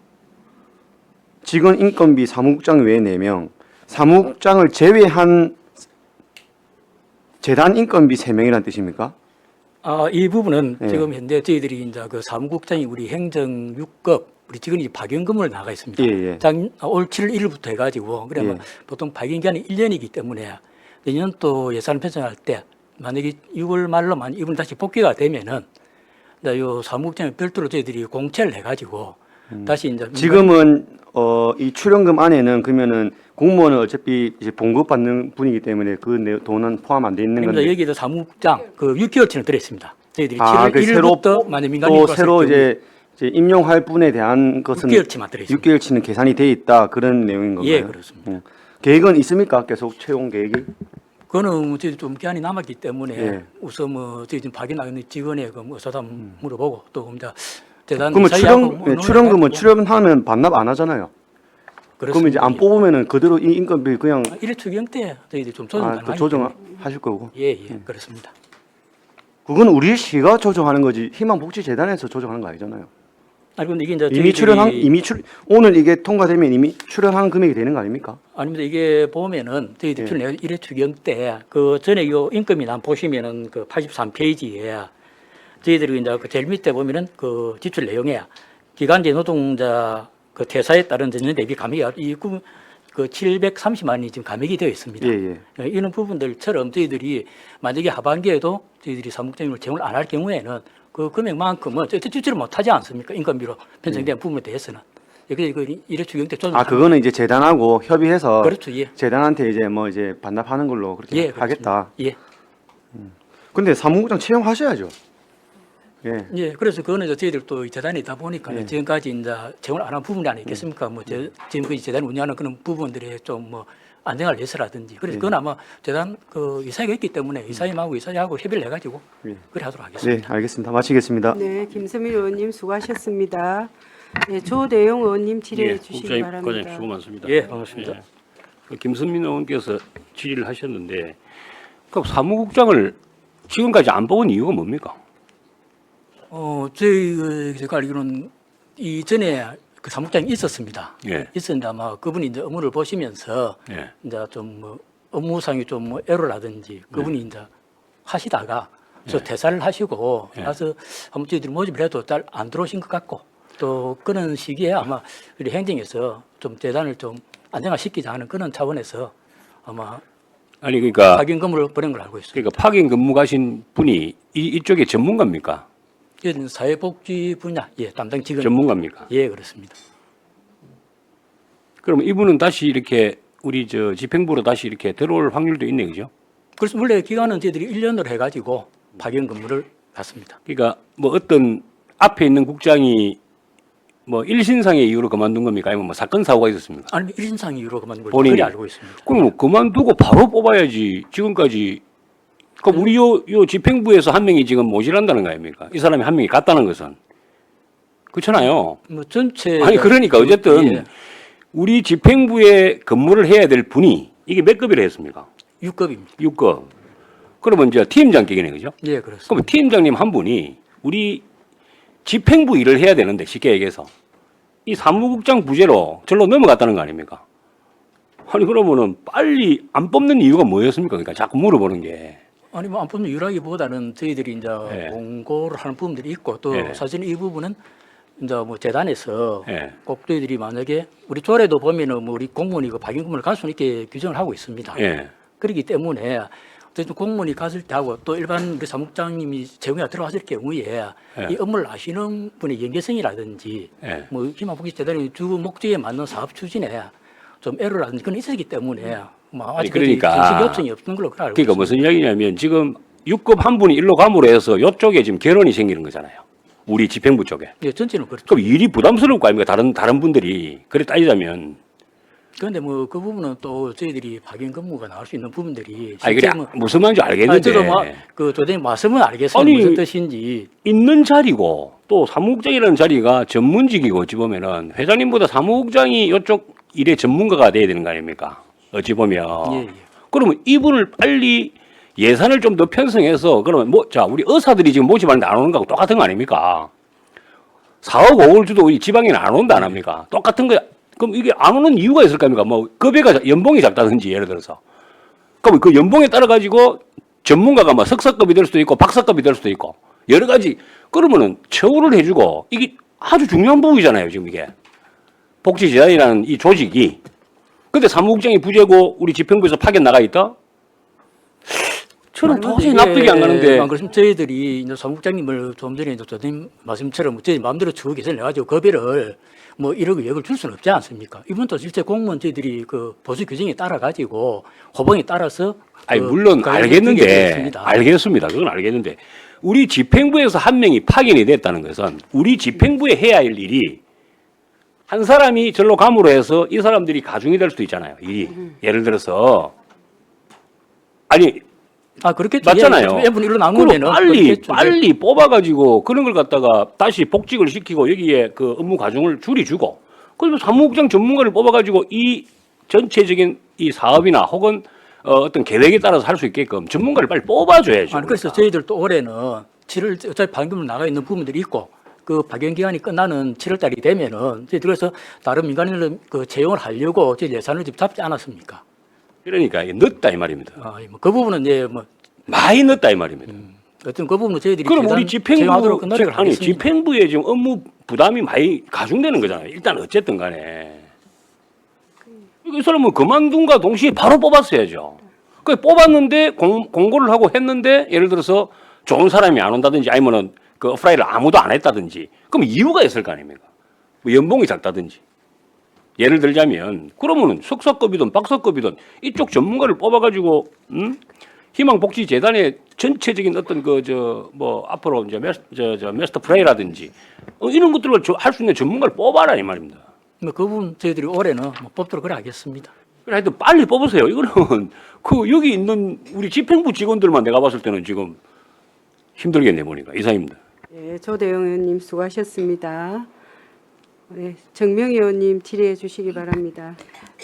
직원 인건비 사무국장 외에 4명, 사무국장을 제외한 재단 인건비 3명이라는 뜻입니까? 이 부분은 예. 지금 현재 저희들이 이제 그 사무국장이 우리 행정 6급 우리 직원이 파견근무를 나가 있습니다. 예, 예. 올 7월 1일부터 해가지고 그러면 예. 보통 파견 기간이 1년이기 때문에 내년 또 예산 편성할 때 만약에 6월 말로만 이분 다시 복귀가 되면은 이제 요 사무국장이 별도로 저희들이 공채를 해가지고 다시 이제 지금은 이 출연금 안에는 그러면은 공무원은 어차피 이제 봉급받는 분이기 때문에 그 돈은 포함 안 돼 있는 그러니까 건데 여기도 사무국장 그 6개월치는 들어있습니다. 저희들이 아, 7월 그 새로 1일부터 만약 민간 또 인구가 새로 있을 이제 임용할 분에 대한 것은 6개월치만 들어있습니다. 6개월치는 계산이 돼 있다 그런 내용인 건가요? 예, 그렇습니다. 계획은 있습니까? 계속 채용 계획이? 그거는 저희 좀 기한이 남았기 때문에 예. 우선 뭐 저희 지금 파견 나가는 직원의 그 의사담 물어보고 또 이제 대단 그러면 이사회하고 뭐 출연금은 논의해가지고 출연하면 반납 안 하잖아요. 그럼 이제 안 그렇습니다. 뽑으면은 그대로 이 인건비 그냥 일일 추경 때 저희들이 좀 조정 또 가능하기 때문에 조정하실 거고. 예, 그렇습니다. 그건 우리 시가 조정하는 거지 희망복지재단에서 조정하는 거 아니잖아요. 아니 근데 이게 이제 이미 저희들이 오늘 이게 통과되면 이미 출연한 금액이 되는 거 아닙니까? 아닙니다. 이게 보면은 저희들 예. 일회 추경 때 그 전에 요 인건비 난 보시면은 그 83페이지에 저희들이 이제 그 제일 밑에 보면은 그 지출 내용에 기간제 노동자 그 퇴사에 따른 전년 대비 감액이 그 730만 원이 지금 감액이 되어 있습니다. 예. 이런 부분들처럼 저희들이 만약에 하반기에도 저희들이 사무국장님을 채용을 안 할 경우에는 그 금액만큼은 지출을 못하지 않습니까? 인건비로 편성된 부분에 대해서는. 그래서 그 일회 추경 때 조정. 그거는 이제 재단하고 협의해서 그렇죠, 예. 재단한테 이제 뭐 이제 반납하는 걸로 그렇게 예, 하겠다. 예. 근데 사무국장 채용하셔야죠. 예. 예, 그래서 그거는 이제 저희들 또 재단이 있다 보니까 예. 지금까지 이제 채용을 안 한 부분이 아니겠습니까? 뭐 지금까지 재단 운영하는 그런 부분들이 좀 뭐 안정을 위해서라든지. 그래서 그건 아마 재단 그 이사회가 있기 때문에 이사님하고 이사회하고 협의를 해가지고 예. 그래 하도록 하겠습니다. 네, 알겠습니다. 마치겠습니다. 네, 김선민 의원님 수고하셨습니다. 네, 조대용 의원님 질의해 주시기 국장님, 바랍니다. 과장님 수고 많습니다. 예, 반갑습니다. 예. 그 김선민 의원께서 질의를 하셨는데 그 사무국장을 지금까지 안 뽑은 이유가 뭡니까? 제가 알기로는 이전에 그 사무국장이 있었습니다. 예. 있었는데 아마 그분이 이제 업무를 보시면서 예. 이제 좀 뭐 업무상이 좀 뭐 애로라든지 그분이 이제 하시다가 저 퇴사를 하시고 예. 나서 한번 저희들이 모집을 해도 잘 안 들어오신 것 같고 또 그런 시기에 아마 우리 행정에서 좀 재단을 좀 안정화시키자 하는 그런 차원에서 아마 아니 그러니까 파견 근무를 보낸 걸 알고 있습니다. 그러니까 파견 근무 가신 분이 이쪽에 전문가입니까? 여기는 사회복지 분야 담당 직원 전문가입니까? 예, 그렇습니다. 그럼 이분은 다시 이렇게 우리 저 집행부로 다시 이렇게 들어올 확률도 있네, 그죠? 그래서 원래 기간은 저희들이 1년으로 해가지고 파견 근무를 갔습니다. 그러니까 뭐 어떤 앞에 있는 국장이 뭐 일신상의 이유로 그만둔 겁니까? 아니면 뭐 사건 사고가 있었습니까? 아니면 1인상 이유로 그만둔 걸 본인이? 그리 알고 있습니다. 그럼 뭐 그만두고 바로 뽑아야지. 지금까지 그럼 우리 요 집행부에서 한 명이 지금 모질한다는 거 아닙니까? 이 사람이 한 명이 갔다는 것은 그렇잖아요. 뭐 전체 아니 그러니까 어쨌든 예, 우리 집행부에 근무를 해야 될 분이 이게 몇 급이라 했습니까? 6급입니다. 6급. 그러면 이제 팀장격이네, 그죠? 예, 그렇습니다. 그럼 팀장님 한 분이 우리 집행부 일을 해야 되는데 쉽게 얘기해서 이 사무국장 부재로 절로 넘어갔다는 거 아닙니까? 아니 그러면은 빨리 안 뽑는 이유가 뭐였습니까? 그러니까 자꾸 물어보는 게. 아니 뭐 안 뽑는 유라기보다는 저희들이 이제 예. 공고를 하는 부분들이 있고 또 예. 사실 이 부분은 이제 뭐 재단에서 예. 꼭 저희들이 만약에 우리 조례도 보면은 뭐 우리 공무원이 그 박영금을 갈 수 있게 규정을 하고 있습니다. 예. 그렇기 때문에 어쨌든 공무원이 갔을 때 하고 또 일반 우리 사무국장님이 재무에 들어갔을 경우에 이 업무를 아시는 분의 연계성이라든지 예. 뭐 희망복지재단의 주 목적에 맞는 사업 추진에 좀 에러라든지 그런 있었기 때문에 뭐 아니, 아직까지 그러니까. 정식 요청이 없는 걸로 알고 그러니까 있습니다. 무슨 이야기냐면 지금 6급 한 분이 일로 감으로 해서 이쪽에 지금 결혼이 생기는 거잖아요. 우리 집행부 쪽에. 예, 전체는 그렇죠. 그럼 일이 부담스러울 거 아닙니까? 다른 분들이. 그래 따지자면. 그런데 뭐 그 부분은 또 저희들이 박연 근무가 나올 수 있는 부분들이 아니 그래 뭐 무슨 말인지 알겠는데. 저도 그 조대님 말씀은 알겠습니다. 아니, 무슨 뜻인지. 있는 자리고 또 사무국장이라는 자리가 전문직이고 어찌 보면은 회장님보다 사무국장이 이쪽 일의 전문가가 돼야 되는 거 아닙니까? 어찌 보면. 예, 예. 그러면 이분을 빨리 예산을 좀 더 편성해서 그러면 뭐 자 우리 의사들이 지금 모집하는데 안 오는 거하고 똑같은 거 아닙니까? 4억 5억 주도 우리 지방에는 안 온다 안 합니까? 똑같은 거야. 그럼 이게 안 오는 이유가 있을 겁니까? 뭐 급여가 연봉이 작다든지 예를 들어서. 그럼 그 연봉에 따라 가지고 전문가가 뭐 석사급이 될 수도 있고 박사급이 될 수도 있고 여러 가지 그러면은 처우를 해주고 이게 아주 중요한 부분이잖아요 지금 이게 복지재단이라는 이 조직이. 근데 사무국장이 부재고 우리 집행부에서 파견 나가 있다? 저는 도저히 납득이 안 가는데. 그렇습니다. 저희들이 이제 사무국장님을 좀 전에 이제 조대님 말씀처럼 저희 마음대로 추후 개선을 해가지고 급여를 뭐 1억 2억을 줄 수는 없지 않습니까? 이분도 실제 공무원 저희들이 그 보수 규정에 따라 가지고 호봉에 따라서 아니 그 물론 가입을 드리게 되어 알겠는데 있습니다. 알겠습니다. 그건 알겠는데 우리 집행부에서 한 명이 파견이 됐다는 것은 우리 집행부에 해야 할 일이 한 사람이 절로 감으로 해서 이 사람들이 가중이 될 수도 있잖아요. 일이 예를 들어서 아니 그렇겠죠. 맞잖아요. 예, 일로 그럼 나누면은 빨리 뽑아가지고 그런 걸 갖다가 다시 복직을 시키고 여기에 그 업무 과중을 줄여주고 그리고 사무국장 전문가를 뽑아가지고 이 전체적인 이 사업이나 혹은 어떤 계획에 따라서 할 수 있게끔 전문가를 빨리 뽑아줘야죠. 그래서 저희들 또 올해는 7월 어차피 방금 나가 있는 부분들이 있고 그 파견 기간이 끝나는 7월 달이 되면은 저희들 그래서 다른 민간인을 그 채용을 하려고 저희 예산을 좀 잡지 않았습니까? 그러니까 이게 늦다 이 말입니다. 그 부분은 이제 뭐 많이 늦다 이 말입니다. 어떤 그 부분은 저희들이 그럼 우리 채용하도록 노력을 아니 하겠습니다. 집행부에 지금 업무 부담이 많이 가중되는 거잖아요. 일단 어쨌든 간에 이 사람은 그만둔과 동시에 바로 뽑았어야죠. 그 뽑았는데 공고를 하고 했는데 예를 들어서 좋은 사람이 안 온다든지 아니면은 그 어프라이를 아무도 안 했다든지 그럼 이유가 있을 거 아닙니까? 뭐 연봉이 작다든지 예를 들자면 그러면은 석사급이든 박사급이든 이쪽 전문가를 뽑아가지고 희망복지재단의 전체적인 어떤 뭐 앞으로 이제 메스터 프레이라든지 이런 것들을 할 수 있는 전문가를 뽑아라 이 말입니다. 그 부분 저희들이 올해는 뭐 뽑도록 그래 하겠습니다. 그래 하여튼 빨리 뽑으세요. 이거는 그 여기 있는 우리 집행부 직원들만 내가 봤을 때는 지금 힘들겠네 보니까 이상입니다. 네, 조대영 의원님 수고하셨습니다. 네, 정명 의원님 질의해 주시기 바랍니다.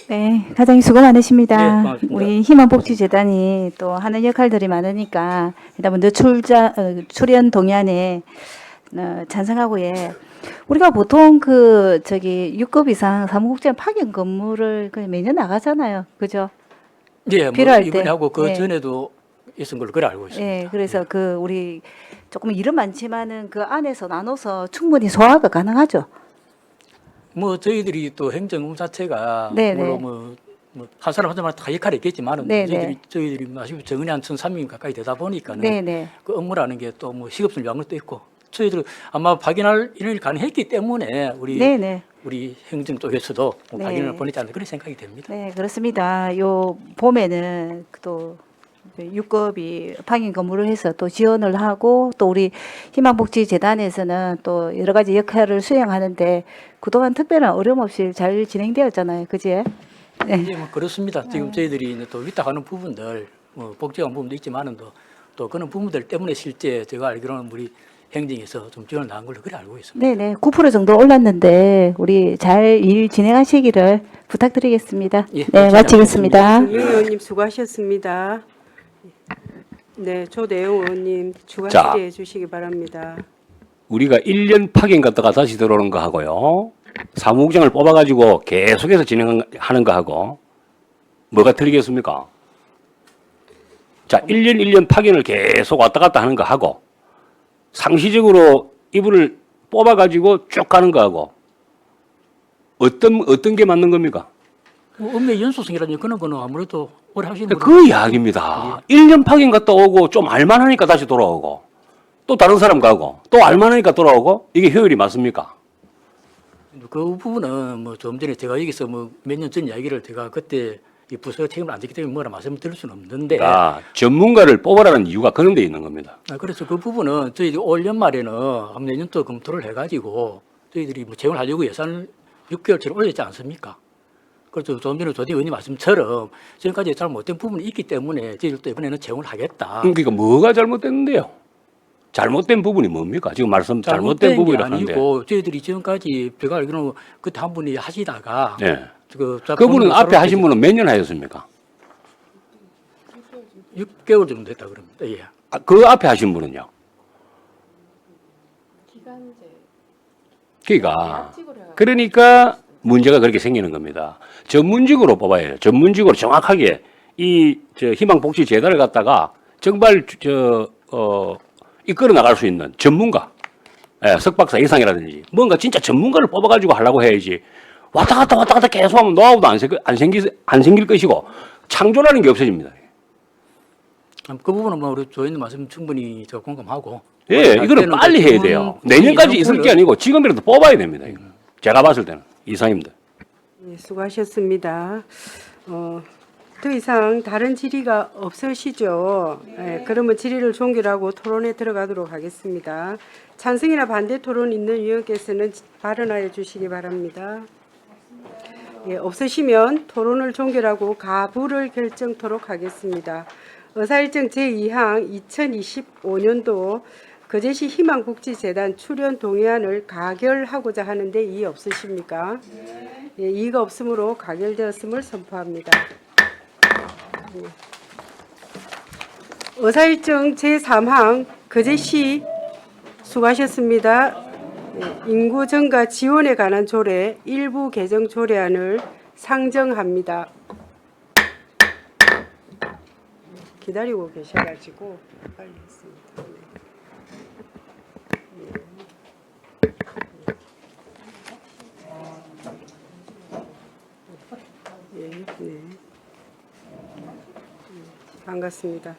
네, 가장 수고 많으십니다. 네, 고맙습니다. 우리 희망복지재단이 또 하는 역할들이 많으니까 일단 먼저 출연 동의안에 찬성하고 우리가 보통 6급 이상 사무국장 파견 근무를 그냥 매년 나가잖아요, 그죠? 예, 뭐 필요할 때. 이번에 하고 그 예. 전에도 있은 걸로 그래 알고 있습니다. 예, 그래서 우리 조금 일은 많지만은 그 안에서 나눠서 충분히 소화가 가능하죠. 뭐 저희들이 또 행정 업무 자체가 네, 물론 한 사람 한 사람마다 다 역할이 있겠지만은 네, 네. 저희들이 아시고 정은이 한 1,300명 가까이 되다 보니까는 네네. 그 업무라는 게 또 뭐 식업을 위한 것도 있고 저희들 아마 파견할 일이 가능했기 때문에 네네. 우리 행정 쪽에서도 뭐 네. 파견을 보냈지 않나 그런 생각이 됩니다. 네, 그렇습니다. 요 봄에는 또 6급이 파견 근무를 해서 또 지원을 하고 또 우리 희망복지재단에서는 또 여러 가지 역할을 수행하는데 그동안 특별한 어려움 없이 잘 진행되었잖아요. 그지? 네. 예, 뭐 그렇습니다. 지금 저희들이 이제 또 위탁하는 부분들, 뭐 복지관 부분도 있지만은 또 그런 부분들 때문에 실제 제가 알기로는 우리 행정에서 좀 지원을 나온 걸로 그래 알고 있습니다. 네네. 9% 정도 올랐는데 우리 잘 일 진행하시기를 부탁드리겠습니다. 예, 네, 마치겠습니다. 정명 의원님 수고하셨습니다. 네, 조대용 의원님 추가 자. 질의해 주시기 바랍니다. 우리가 1년 파견 갔다가 다시 들어오는 거 하고요. 사무국장을 뽑아가지고 계속해서 진행하는 거 하고 뭐가 틀리겠습니까? 자, 1년 파견을 계속 왔다 갔다 하는 거 하고 상시적으로 이분을 뽑아가지고 쭉 가는 거 하고 어떤 게 맞는 겁니까? 뭐 업무 연속성이라든지 그런 거는 아무래도 오래 하시는 분은 그 이야기입니다. 1년 파견 갔다 오고 좀 알만하니까 다시 돌아오고 또 다른 사람 가고 또 알만하니까 돌아오고 이게 효율이 맞습니까? 그 부분은 뭐 좀 전에 제가 여기서 뭐 몇 년 전 이야기를 제가 그때 이 부서가 책임을 안 지기 때문에 뭐라 말씀드릴 수는 없는데 전문가를 뽑아라는 이유가 그런 데 있는 겁니다. 그래서 그 부분은 저희들이 올 연말에는 한번 내년 또 검토를 해가지고 저희들이 뭐 재원을 하려고 예산을 6개월치를 올렸지 않습니까? 그래서 좀 전에 조대 의원님 말씀처럼 지금까지 잘 못된 부분이 있기 때문에 저희들도 이번에는 재원을 하겠다. 그러니까 뭐가 잘못됐는데요? 잘못된 부분이 뭡니까? 지금 말씀 잘못된 게 부분이라 하는데. 아니고 저희들이 지금까지 제가 알기로는 그때 한 분이 하시다가 네. 그분은 앞에 하신 분은 몇 년 하셨습니까? 6개월 정도 됐다 그럽니다. 예. 그 앞에 하신 분은요? 그러니까 문제가 그렇게 생기는 겁니다. 전문직으로 뽑아야 해요. 전문직으로 정확하게 희망복지재단을 갖다가 정말 이끌어 나갈 수 있는 전문가, 석박사 이상이라든지 뭔가 진짜 전문가를 뽑아가지고 하려고 해야지. 왔다 갔다 계속하면 노하우도 안 생길 것이고 창조라는 게 없어집니다. 그 부분은 뭐 우리 조의원님 말씀 충분히 저 공감하고. 예, 이거는 빨리 해야 돼요. 내년까지 있을 게 아니고 지금이라도 뽑아야 됩니다. 이거. 제가 봤을 때는 이상입니다. 네, 수고하셨습니다. 더 이상 다른 질의가 없으시죠? 네, 그러면 질의를 종결하고 토론에 들어가도록 하겠습니다. 찬성이나 반대 토론 있는 위원께서는 발언하여 주시기 바랍니다. 예, 없으시면 토론을 종결하고 가부를 결정토록 하겠습니다. 의사일정 제2항 2025년도 거제시 희망복지재단 출연 동의안을 가결하고자 하는데 이의 없으십니까? 예, 이의가 없으므로 가결되었음을 선포합니다. 예. 의사일정 제3항 거제시 수고하셨습니다. 예, 인구 증가 지원에 관한 조례 일부 개정 조례안을 상정합니다. 기다리고 계셔가지고 빨리 했습니다. 네. 반갑습니다.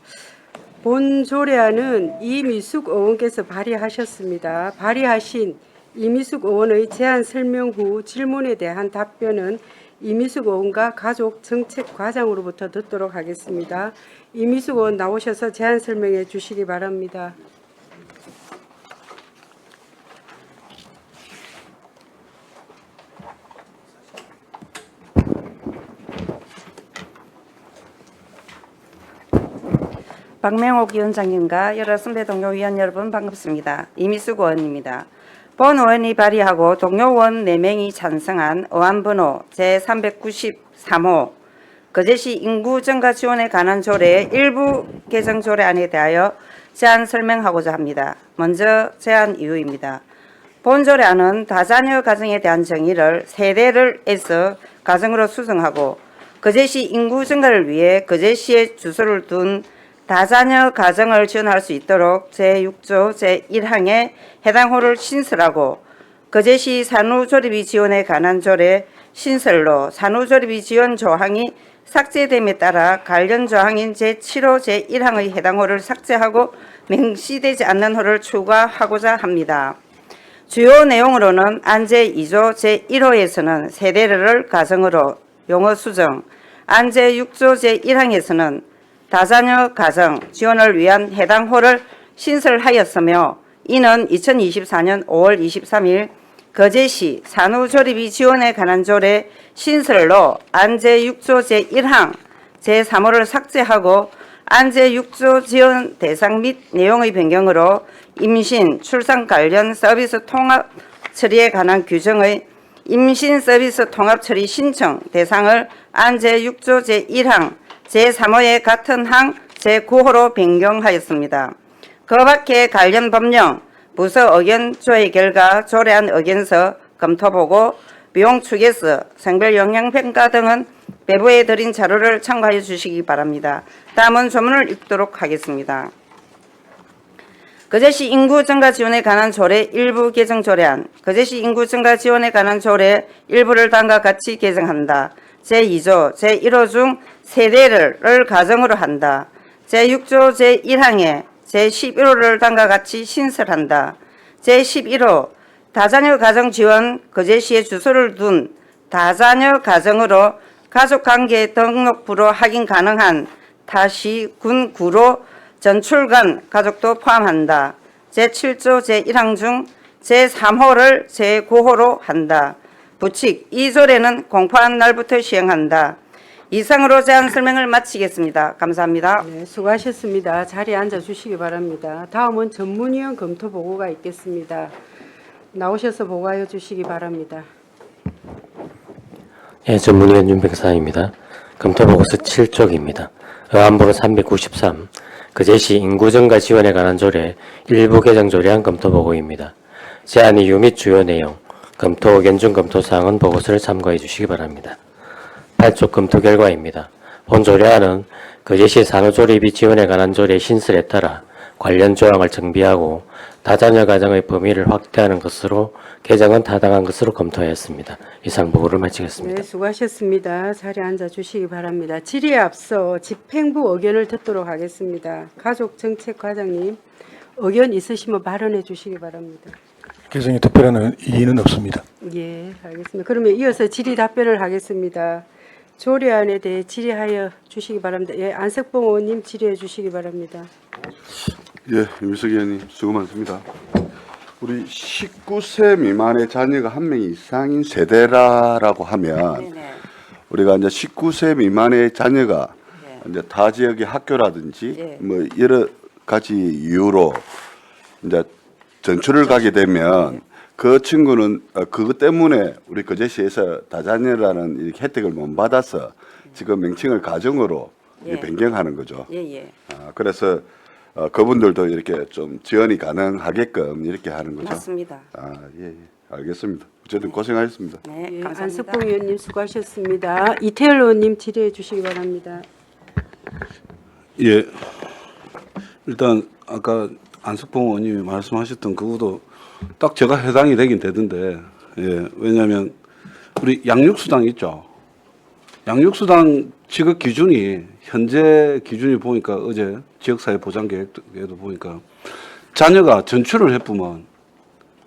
본 조례안은 이미숙 의원께서 발의하셨습니다. 발의하신 이미숙 의원의 제안 설명 후 질문에 대한 답변은 이미숙 의원과 가족정책과장으로부터 듣도록 하겠습니다. 이미숙 의원 나오셔서 제안 설명해 주시기 바랍니다. 박명옥 위원장님과 여러 선배 동료 위원 여러분 반갑습니다. 이미숙 의원입니다. 본 의원이 발의하고 동료 의원 4명이 찬성한 의안번호 제393호 거제시 인구 증가 지원에 관한 조례의 일부 개정 조례안에 대하여 제안 설명하고자 합니다. 먼저 제안 이유입니다. 본 조례안은 다자녀 가정에 대한 정의를 세대를 에서 가정으로 수정하고 거제시 인구 증가를 위해 거제시에 주소를 둔 다자녀 가정을 지원할 수 있도록 제6조 제1항에 해당 호를 신설하고 거제시 산후조리비 지원에 관한 조례 신설로 산후조리비 지원 조항이 삭제됨에 따라 관련 조항인 제7호 제1항의 해당 호를 삭제하고 명시되지 않는 호를 추가하고자 합니다. 주요 내용으로는 안제 2조 제1호에서는 세대를 가정으로 용어 수정, 안제 6조 제1항에서는 다자녀 가정 지원을 위한 해당 호를 신설하였으며 이는 2024년 5월 23일 거제시 산후조리비 지원에 관한 조례 신설로 안제 6조 제1항 제3호를 삭제하고 안제 6조 지원 대상 및 내용의 변경으로 임신, 출산 관련 서비스 통합 처리에 관한 규정의 임신 서비스 통합 처리 신청 대상을 안제 6조 제1항 제3호의 같은 항 제9호로 변경하였습니다. 그 밖에 관련 법령, 부서 의견 조회 결과 조례안 의견서, 검토보고, 비용 추계서, 성별 영향평가 등은 배부에 드린 자료를 참고하여 주시기 바랍니다. 다음은 조문을 읽도록 하겠습니다. 거제시 인구 증가 지원에 관한 조례 일부 개정 조례안, 거제시 인구 증가 지원에 관한 조례 일부를 다음과 같이 개정한다. 제2조, 제1호 중 세대를 가정으로 한다. 제6조 제1항에 제11호를 다음과 같이 신설한다. 제11호, 다자녀 가정 지원 거제시에 주소를 둔 다자녀 가정으로 가족관계 등록부로 확인 가능한 타시 군 구로 전출간 가족도 포함한다. 제7조 제1항 중 제3호를 제9호로 한다. 부칙, 이 조례는 공포한 날부터 시행한다. 이상으로 제안 설명을 마치겠습니다. 감사합니다. 네, 수고하셨습니다. 자리에 앉아 주시기 바랍니다. 다음은 전문위원 검토 보고가 있겠습니다. 나오셔서 보고하여 주시기 바랍니다. 예, 전문위원 윤백사입니다. 검토보고서 7쪽입니다. 의안부로 393, 거제시 인구증가 지원에 관한 조례 일부 개정 조례안 검토보고입니다. 제안 이유 및 주요 내용, 검토 의견 중 검토사항은 보고서를 참고해 주시기 바랍니다. 8쪽 검토 결과입니다. 본 조례안은 거제시 산후조리비 지원에 관한 조례 신설에 따라 관련 조항을 정비하고 다자녀 가정의 범위를 확대하는 것으로 개정은 타당한 것으로 검토하였습니다. 이상 보고를 마치겠습니다. 네, 수고하셨습니다. 자리에 앉아 주시기 바랍니다. 질의에 앞서 집행부 의견을 듣도록 하겠습니다. 가족정책과장님, 의견 있으시면 발언해 주시기 바랍니다. 개정에 특별한 이의는 없습니다. 예, 알겠습니다. 그러면 이어서 질의 답변을 하겠습니다. 조례안에 대해 질의하여 주시기 바랍니다. 예, 안석봉 의원님 질의해 주시기 바랍니다. 예, 윤미석 의원님 수고 많습니다. 우리 19세 미만의 자녀가 한 명 이상인 세대라고 하면 우리가 이제 19세 미만의 자녀가 이제 타 지역의 학교라든지 뭐 여러 가지 이유로 이제 전출을 가게 되면 그 친구는 그것 때문에 우리 거제시에서 다자녀라는 이 혜택을 못 받아서 지금 명칭을 가정으로 변경하는 거죠. 그래서 그분들도 이렇게 좀 지원이 가능하게끔 이렇게 하는 거죠. 맞습니다. 예, 알겠습니다. 어쨌든 고생하셨습니다. 네, 예, 감사합니다. 안석봉 의원님 수고하셨습니다. 이태열 의원님 질의해 주시기 바랍니다. 예. 일단 아까 안석봉 의원님이 말씀하셨던 그것도 딱 제가 해당이 되긴 되던데, 예. 왜냐하면 우리 양육수당 있죠. 양육수당 지급 기준이 현재 기준이 보니까 어제 지역사회 보장계획에도 보니까 자녀가 전출을 해보면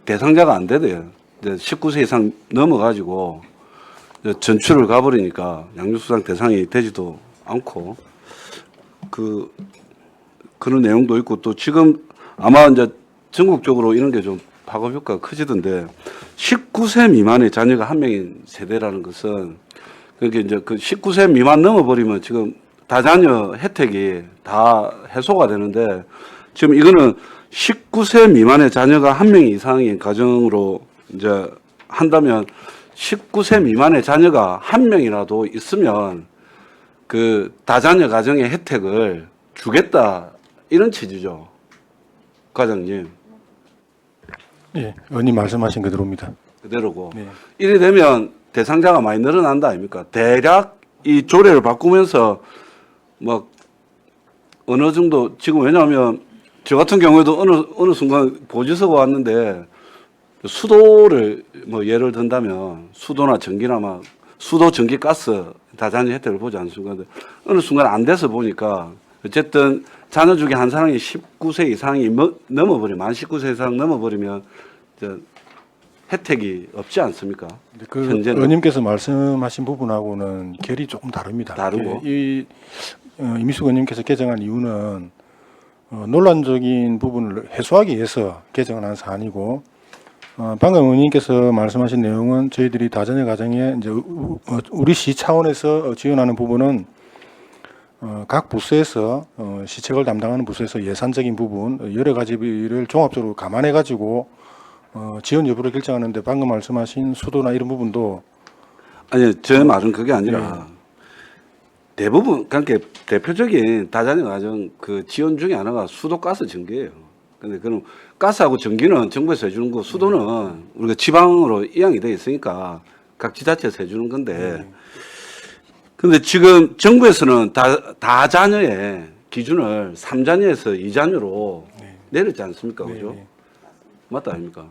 대상자가 안 되대요. 이제 19세 이상 넘어가지고 이제 전출을 가버리니까 양육수당 대상이 되지도 않고 그런 내용도 있고 또 지금 아마 이제 전국적으로 이런 게 좀 파급 효과가 커지던데 19세 미만의 자녀가 한 명인 세대라는 것은 그게 이제 그 19세 미만 넘어버리면 지금 다자녀 혜택이 다 해소가 되는데 지금 이거는 19세 미만의 자녀가 한 명 이상인 가정으로 이제 한다면 19세 미만의 자녀가 한 명이라도 있으면 그 다자녀 가정의 혜택을 주겠다 이런 취지죠, 과장님. 예, 의원님 말씀하신 그대로입니다. 그대로고. 네. 이래 되면 대상자가 많이 늘어난다 아닙니까? 대략 이 조례를 바꾸면서 막 어느 정도 지금 왜냐하면 저 같은 경우에도 어느 순간 보지서가 왔는데 수도를 뭐 예를 든다면 수도나 전기나 막 수도, 전기, 가스 다자녀 혜택을 보지 않는 순간 어느 순간 안 돼서 보니까 어쨌든 자녀 중에 한 사람이 19세 이상이 넘어버리면 만 19세 이상 넘어버리면 혜택이 없지 않습니까? 그 현재는. 의원님께서 말씀하신 부분하고는 결이 조금 다릅니다. 다르고. 이미숙 의원님께서 개정한 이유는 논란적인 부분을 해소하기 위해서 개정을 한 사안이고 방금 의원님께서 말씀하신 내용은 저희들이 다자녀 가정에 이제 우리 시 차원에서 지원하는 부분은 각 부서에서 시책을 담당하는 부서에서 예산적인 부분 여러 가지를 종합적으로 감안해 가지고 지원 여부를 결정하는데 방금 말씀하신 수도나 이런 부분도 아니 제 말은 그게 아니라 대부분 그러니까 대표적인 다자녀 가정 그 지원 중에 하나가 수도 가스 전기예요. 근데 그럼 가스하고 전기는 정부에서 해주는 거, 수도는 우리가 지방으로 이양이 돼 있으니까 각 지자체에서 해주는 건데. 근데 지금 정부에서는 다자녀의 기준을 3자녀에서 2자녀로 내렸지 않습니까? 그죠? 맞다 아닙니까?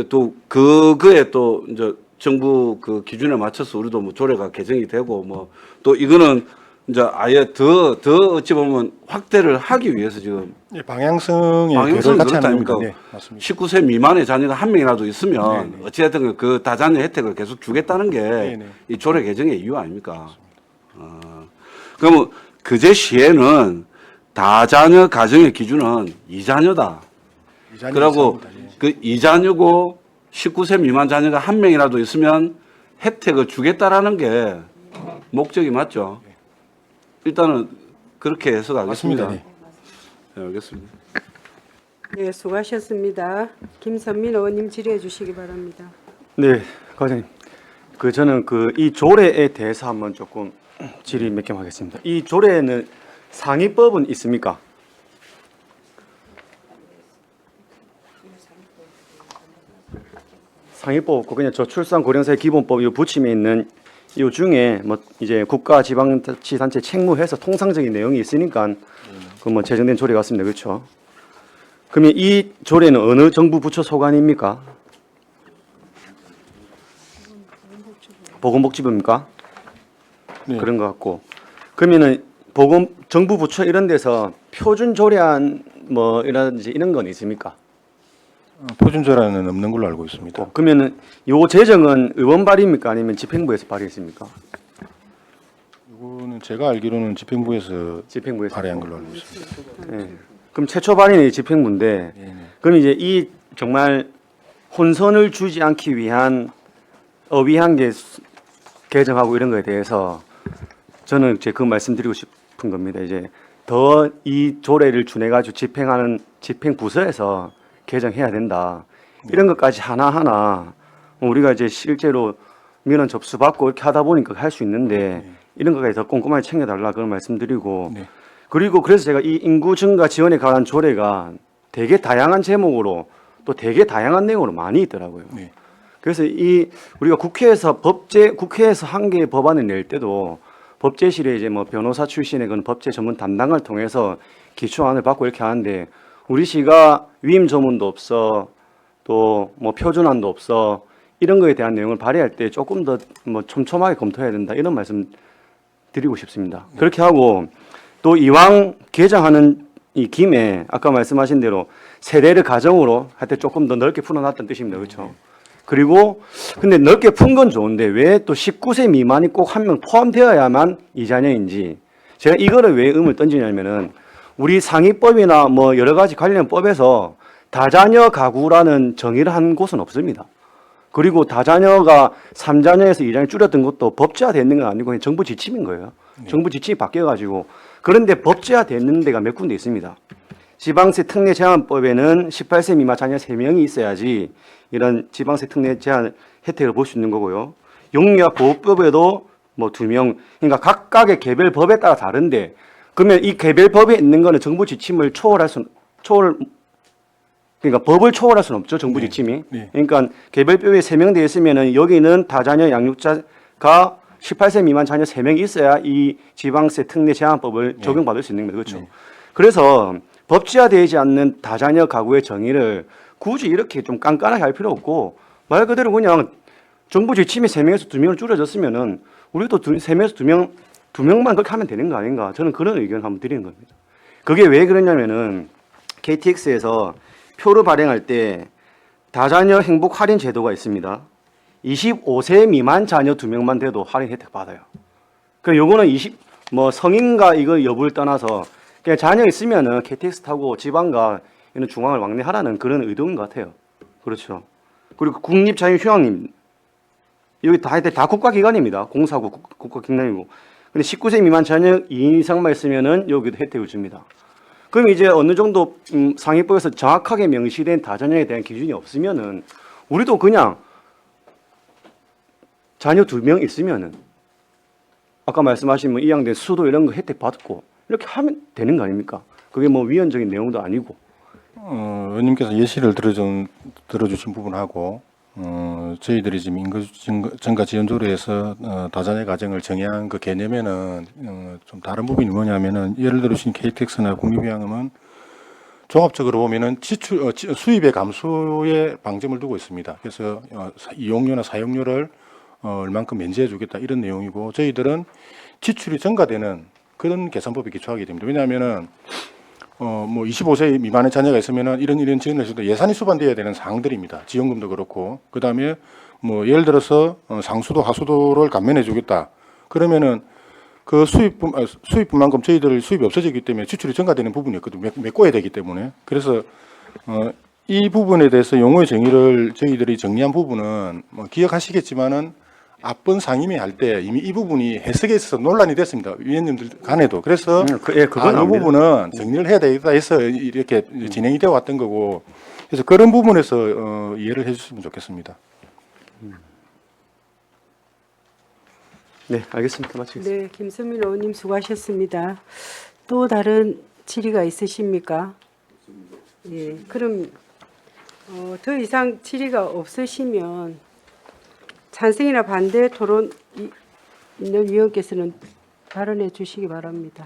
또 그거에 또 이제 정부 그 기준에 맞춰서 우리도 뭐 조례가 개정이 되고 뭐 또 이거는 이제 아예 더 어찌 보면 확대를 하기 위해서 지금 방향성의 방향성이 배를 같이 그렇다 하는 아닙니까? 겁니다. 네, 맞습니다. 19세 미만의 자녀가 한 명이라도 있으면 어찌됐든 그 다자녀 혜택을 계속 주겠다는 게 이 조례 개정의 이유 아닙니까? 그러면 그제시에는 다자녀 가정의 기준은 2자녀다. 그리고 그 2자녀고 19세 미만 자녀가 한 명이라도 있으면 혜택을 주겠다라는 게 목적이 맞죠? 일단은 그렇게 해석하겠습니다. 맞습니다. 네, 알겠습니다. 네, 수고하셨습니다. 김선민 의원님 질의해 주시기 바랍니다. 네, 과장님. 저는 이 조례에 대해서 한번 조금 질의 몇 개 하겠습니다. 이 조례에는 상위법은 있습니까? 상위법 없고 그냥 저출산고령사회 기본법 이 부침에 있는 이 중에 뭐 이제 국가 지방자치단체 책무해서 통상적인 내용이 있으니까 그 뭐 제정된 조례 같습니다. 그렇죠? 그러면 이 조례는 어느 정부 부처 소관입니까? 보건복지부입니까? 네. 그런 것 같고 그러면은 정부 부처 이런 데서 표준 조례안 뭐 이라든지 이런 건 있습니까? 표준조례는 없는 걸로 알고 있습니다. 그러면은 요 제정은 의원 발의입니까 아니면 집행부에서 발의했습니까? 이거는 제가 알기로는 집행부에서 집행부에서 발의한 걸로 알고 있습니다. 네. 그럼 최초 발의는 집행부인데 그럼 이제 이 정말 혼선을 주지 않기 위한 어휘한계 개정하고 이런 거에 대해서 저는 이제 그 말씀드리고 싶은 겁니다. 이제 더 이 조례를 준해 가지고 집행하는 집행부서에서 개정해야 된다. 이런 것까지 하나하나 우리가 이제 실제로 민원 접수받고 이렇게 하다 보니까 할 수 있는데 이런 것까지 더 꼼꼼하게 챙겨달라 그런 말씀드리고 그리고 그래서 제가 이 인구 증가 지원에 관한 조례가 되게 다양한 제목으로 또 되게 다양한 내용으로 많이 있더라고요. 그래서 우리가 국회에서 한 개의 법안을 낼 때도 법제실에 이제 뭐 변호사 출신의 그런 법제 전문 담당을 통해서 기초안을 받고 이렇게 하는데 우리 시가 위임 조문도 없어 또 뭐 표준안도 없어 이런 거에 대한 내용을 발의할 때 조금 더 뭐 촘촘하게 검토해야 된다 이런 말씀 드리고 싶습니다. 그렇게 하고 또 이왕 개정하는 이 김에 아까 말씀하신 대로 세대를 가정으로 할 때 조금 더 넓게 풀어놨다는 뜻입니다. 그렇죠? 그리고 근데 넓게 푼 건 좋은데 왜 또 19세 미만이 꼭 한 명 포함되어야만 이자녀인지 제가 이거를 왜 의문을 던지냐면은 우리 상위법이나 뭐 여러 가지 관련 법에서 다자녀 가구라는 정의를 한 곳은 없습니다. 그리고 다자녀가 3자녀에서 2자녀 줄였던 것도 법제화되는 건 아니고 그냥 정부 지침인 거예요. 정부 지침이 바뀌어가지고 그런데 법제화되는 데가 몇 군데 있습니다. 지방세 특례 제한법에는 18세 미만 자녀 3명이 있어야지 이런 지방세 특례 제한 혜택을 볼 수 있는 거고요. 용역보호법에도 뭐 2명, 그러니까 각각의 개별 법에 따라 다른데 그러면 이 개별 법에 있는 거는 정부 지침을 그러니까 법을 초월할 수는 없죠. 정부 지침이. 그러니까 개별법에 3명 되어 있으면은 여기는 다자녀 양육자가 18세 미만 자녀 3명이 있어야 이 지방세 특례 제한법을 적용받을 수 있는 거죠. 그렇죠. 그래서 법제화되지 않는 다자녀 가구의 정의를 굳이 이렇게 좀 깐깐하게 할 필요 없고 말 그대로 그냥 정부 지침이 3명에서 2명을 줄여졌으면은 우리도 3명에서 2명만 그렇게 하면 되는 거 아닌가. 저는 그런 의견을 한번 드리는 겁니다. 그게 왜 그러냐면은 KTX에서 표를 발행할 때 다자녀 행복 할인 제도가 있습니다. 25세 미만 자녀 2명만 돼도 할인 혜택 받아요. 그 요거는 성인과 이거 여부를 떠나서 그냥 자녀 있으면은 KTX 타고 지방과 이런 중앙을 왕래하라는 그런 의도인 것 같아요. 그렇죠. 그리고 국립자유휴양림 여기 다 국가기관입니다. 공사고 국가기관이고. 근데 19세 미만 자녀 2인 이상만 있으면은 여기도 혜택을 줍니다. 그럼 이제 어느 정도 상위법에서 정확하게 명시된 다자녀에 대한 기준이 없으면은 우리도 그냥 자녀 2명 있으면은 아까 말씀하신 뭐 이양된 수도 이런 거 혜택 받고 이렇게 하면 되는 거 아닙니까? 그게 뭐 위헌적인 내용도 아니고. 의원님께서 예시를 들어주신 부분하고 저희들이 지금 인구 증가 지원 조례에서 다자녀 가정을 정의한 그 개념에는 좀 다른 부분이 뭐냐면은 예를 들으신 KTX나 국립유양음은 종합적으로 보면은 수입의 감소에 방점을 두고 있습니다. 그래서 이용료나 사용료를 얼만큼 면제해 주겠다 이런 내용이고 저희들은 지출이 증가되는 그런 계산법에 기초하게 됩니다. 왜냐하면은 뭐 25세 미만의 자녀가 있으면은 이런 지원을 해서도 예산이 수반되어야 되는 사항들입니다. 지원금도 그렇고 그다음에 뭐 예를 들어서 상수도 하수도를 감면해 주겠다. 그러면은 그 수입분만큼 저희들 수입이 없어지기 때문에 지출이 증가되는 부분이었거든요. 메꿔야 되기 때문에. 그래서 이 부분에 대해서 용어의 정의를 저희들이 정리한 부분은 뭐 기억하시겠지만은 앞번 상임위 할 때 이미 이 부분이 해석에 있어서 논란이 됐습니다. 위원님들 간에도. 그래서 이 부분은 정리를 해야 되겠다 해서 이렇게 진행이 되어 왔던 거고 그래서 그런 부분에서 이해를 해 주시면 좋겠습니다. 네, 알겠습니다. 마치겠습니다. 네, 김선민 의원님 수고하셨습니다. 또 다른 질의가 있으십니까? 예, 그럼 더 이상 질의가 없으시면 찬성이나 반대 토론 있는 위원께서는 발언해 주시기 바랍니다.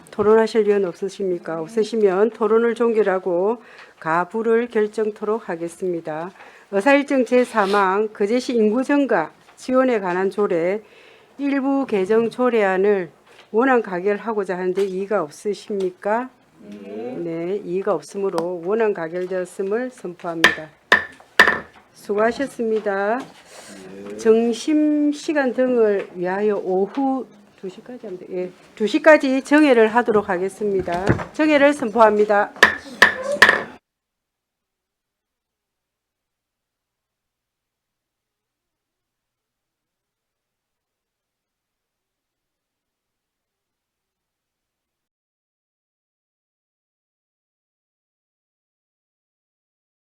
토론하실 위원 없으십니까? 없으시면 토론을 종결하고 가부를 결정토록 하겠습니다. 의사일정 제4망 거제시 인구증가 지원에 관한 조례 일부 개정 조례안을 원안 가결하고자 하는데 이의가 없으십니까? 네, 이의가 없으므로 원안 가결되었음을 선포합니다. 수고하셨습니다. 점심시간 등을 위하여 오후 2시까지 하면 예, 2시까지 정회를 하도록 하겠습니다. 정회를 선포합니다.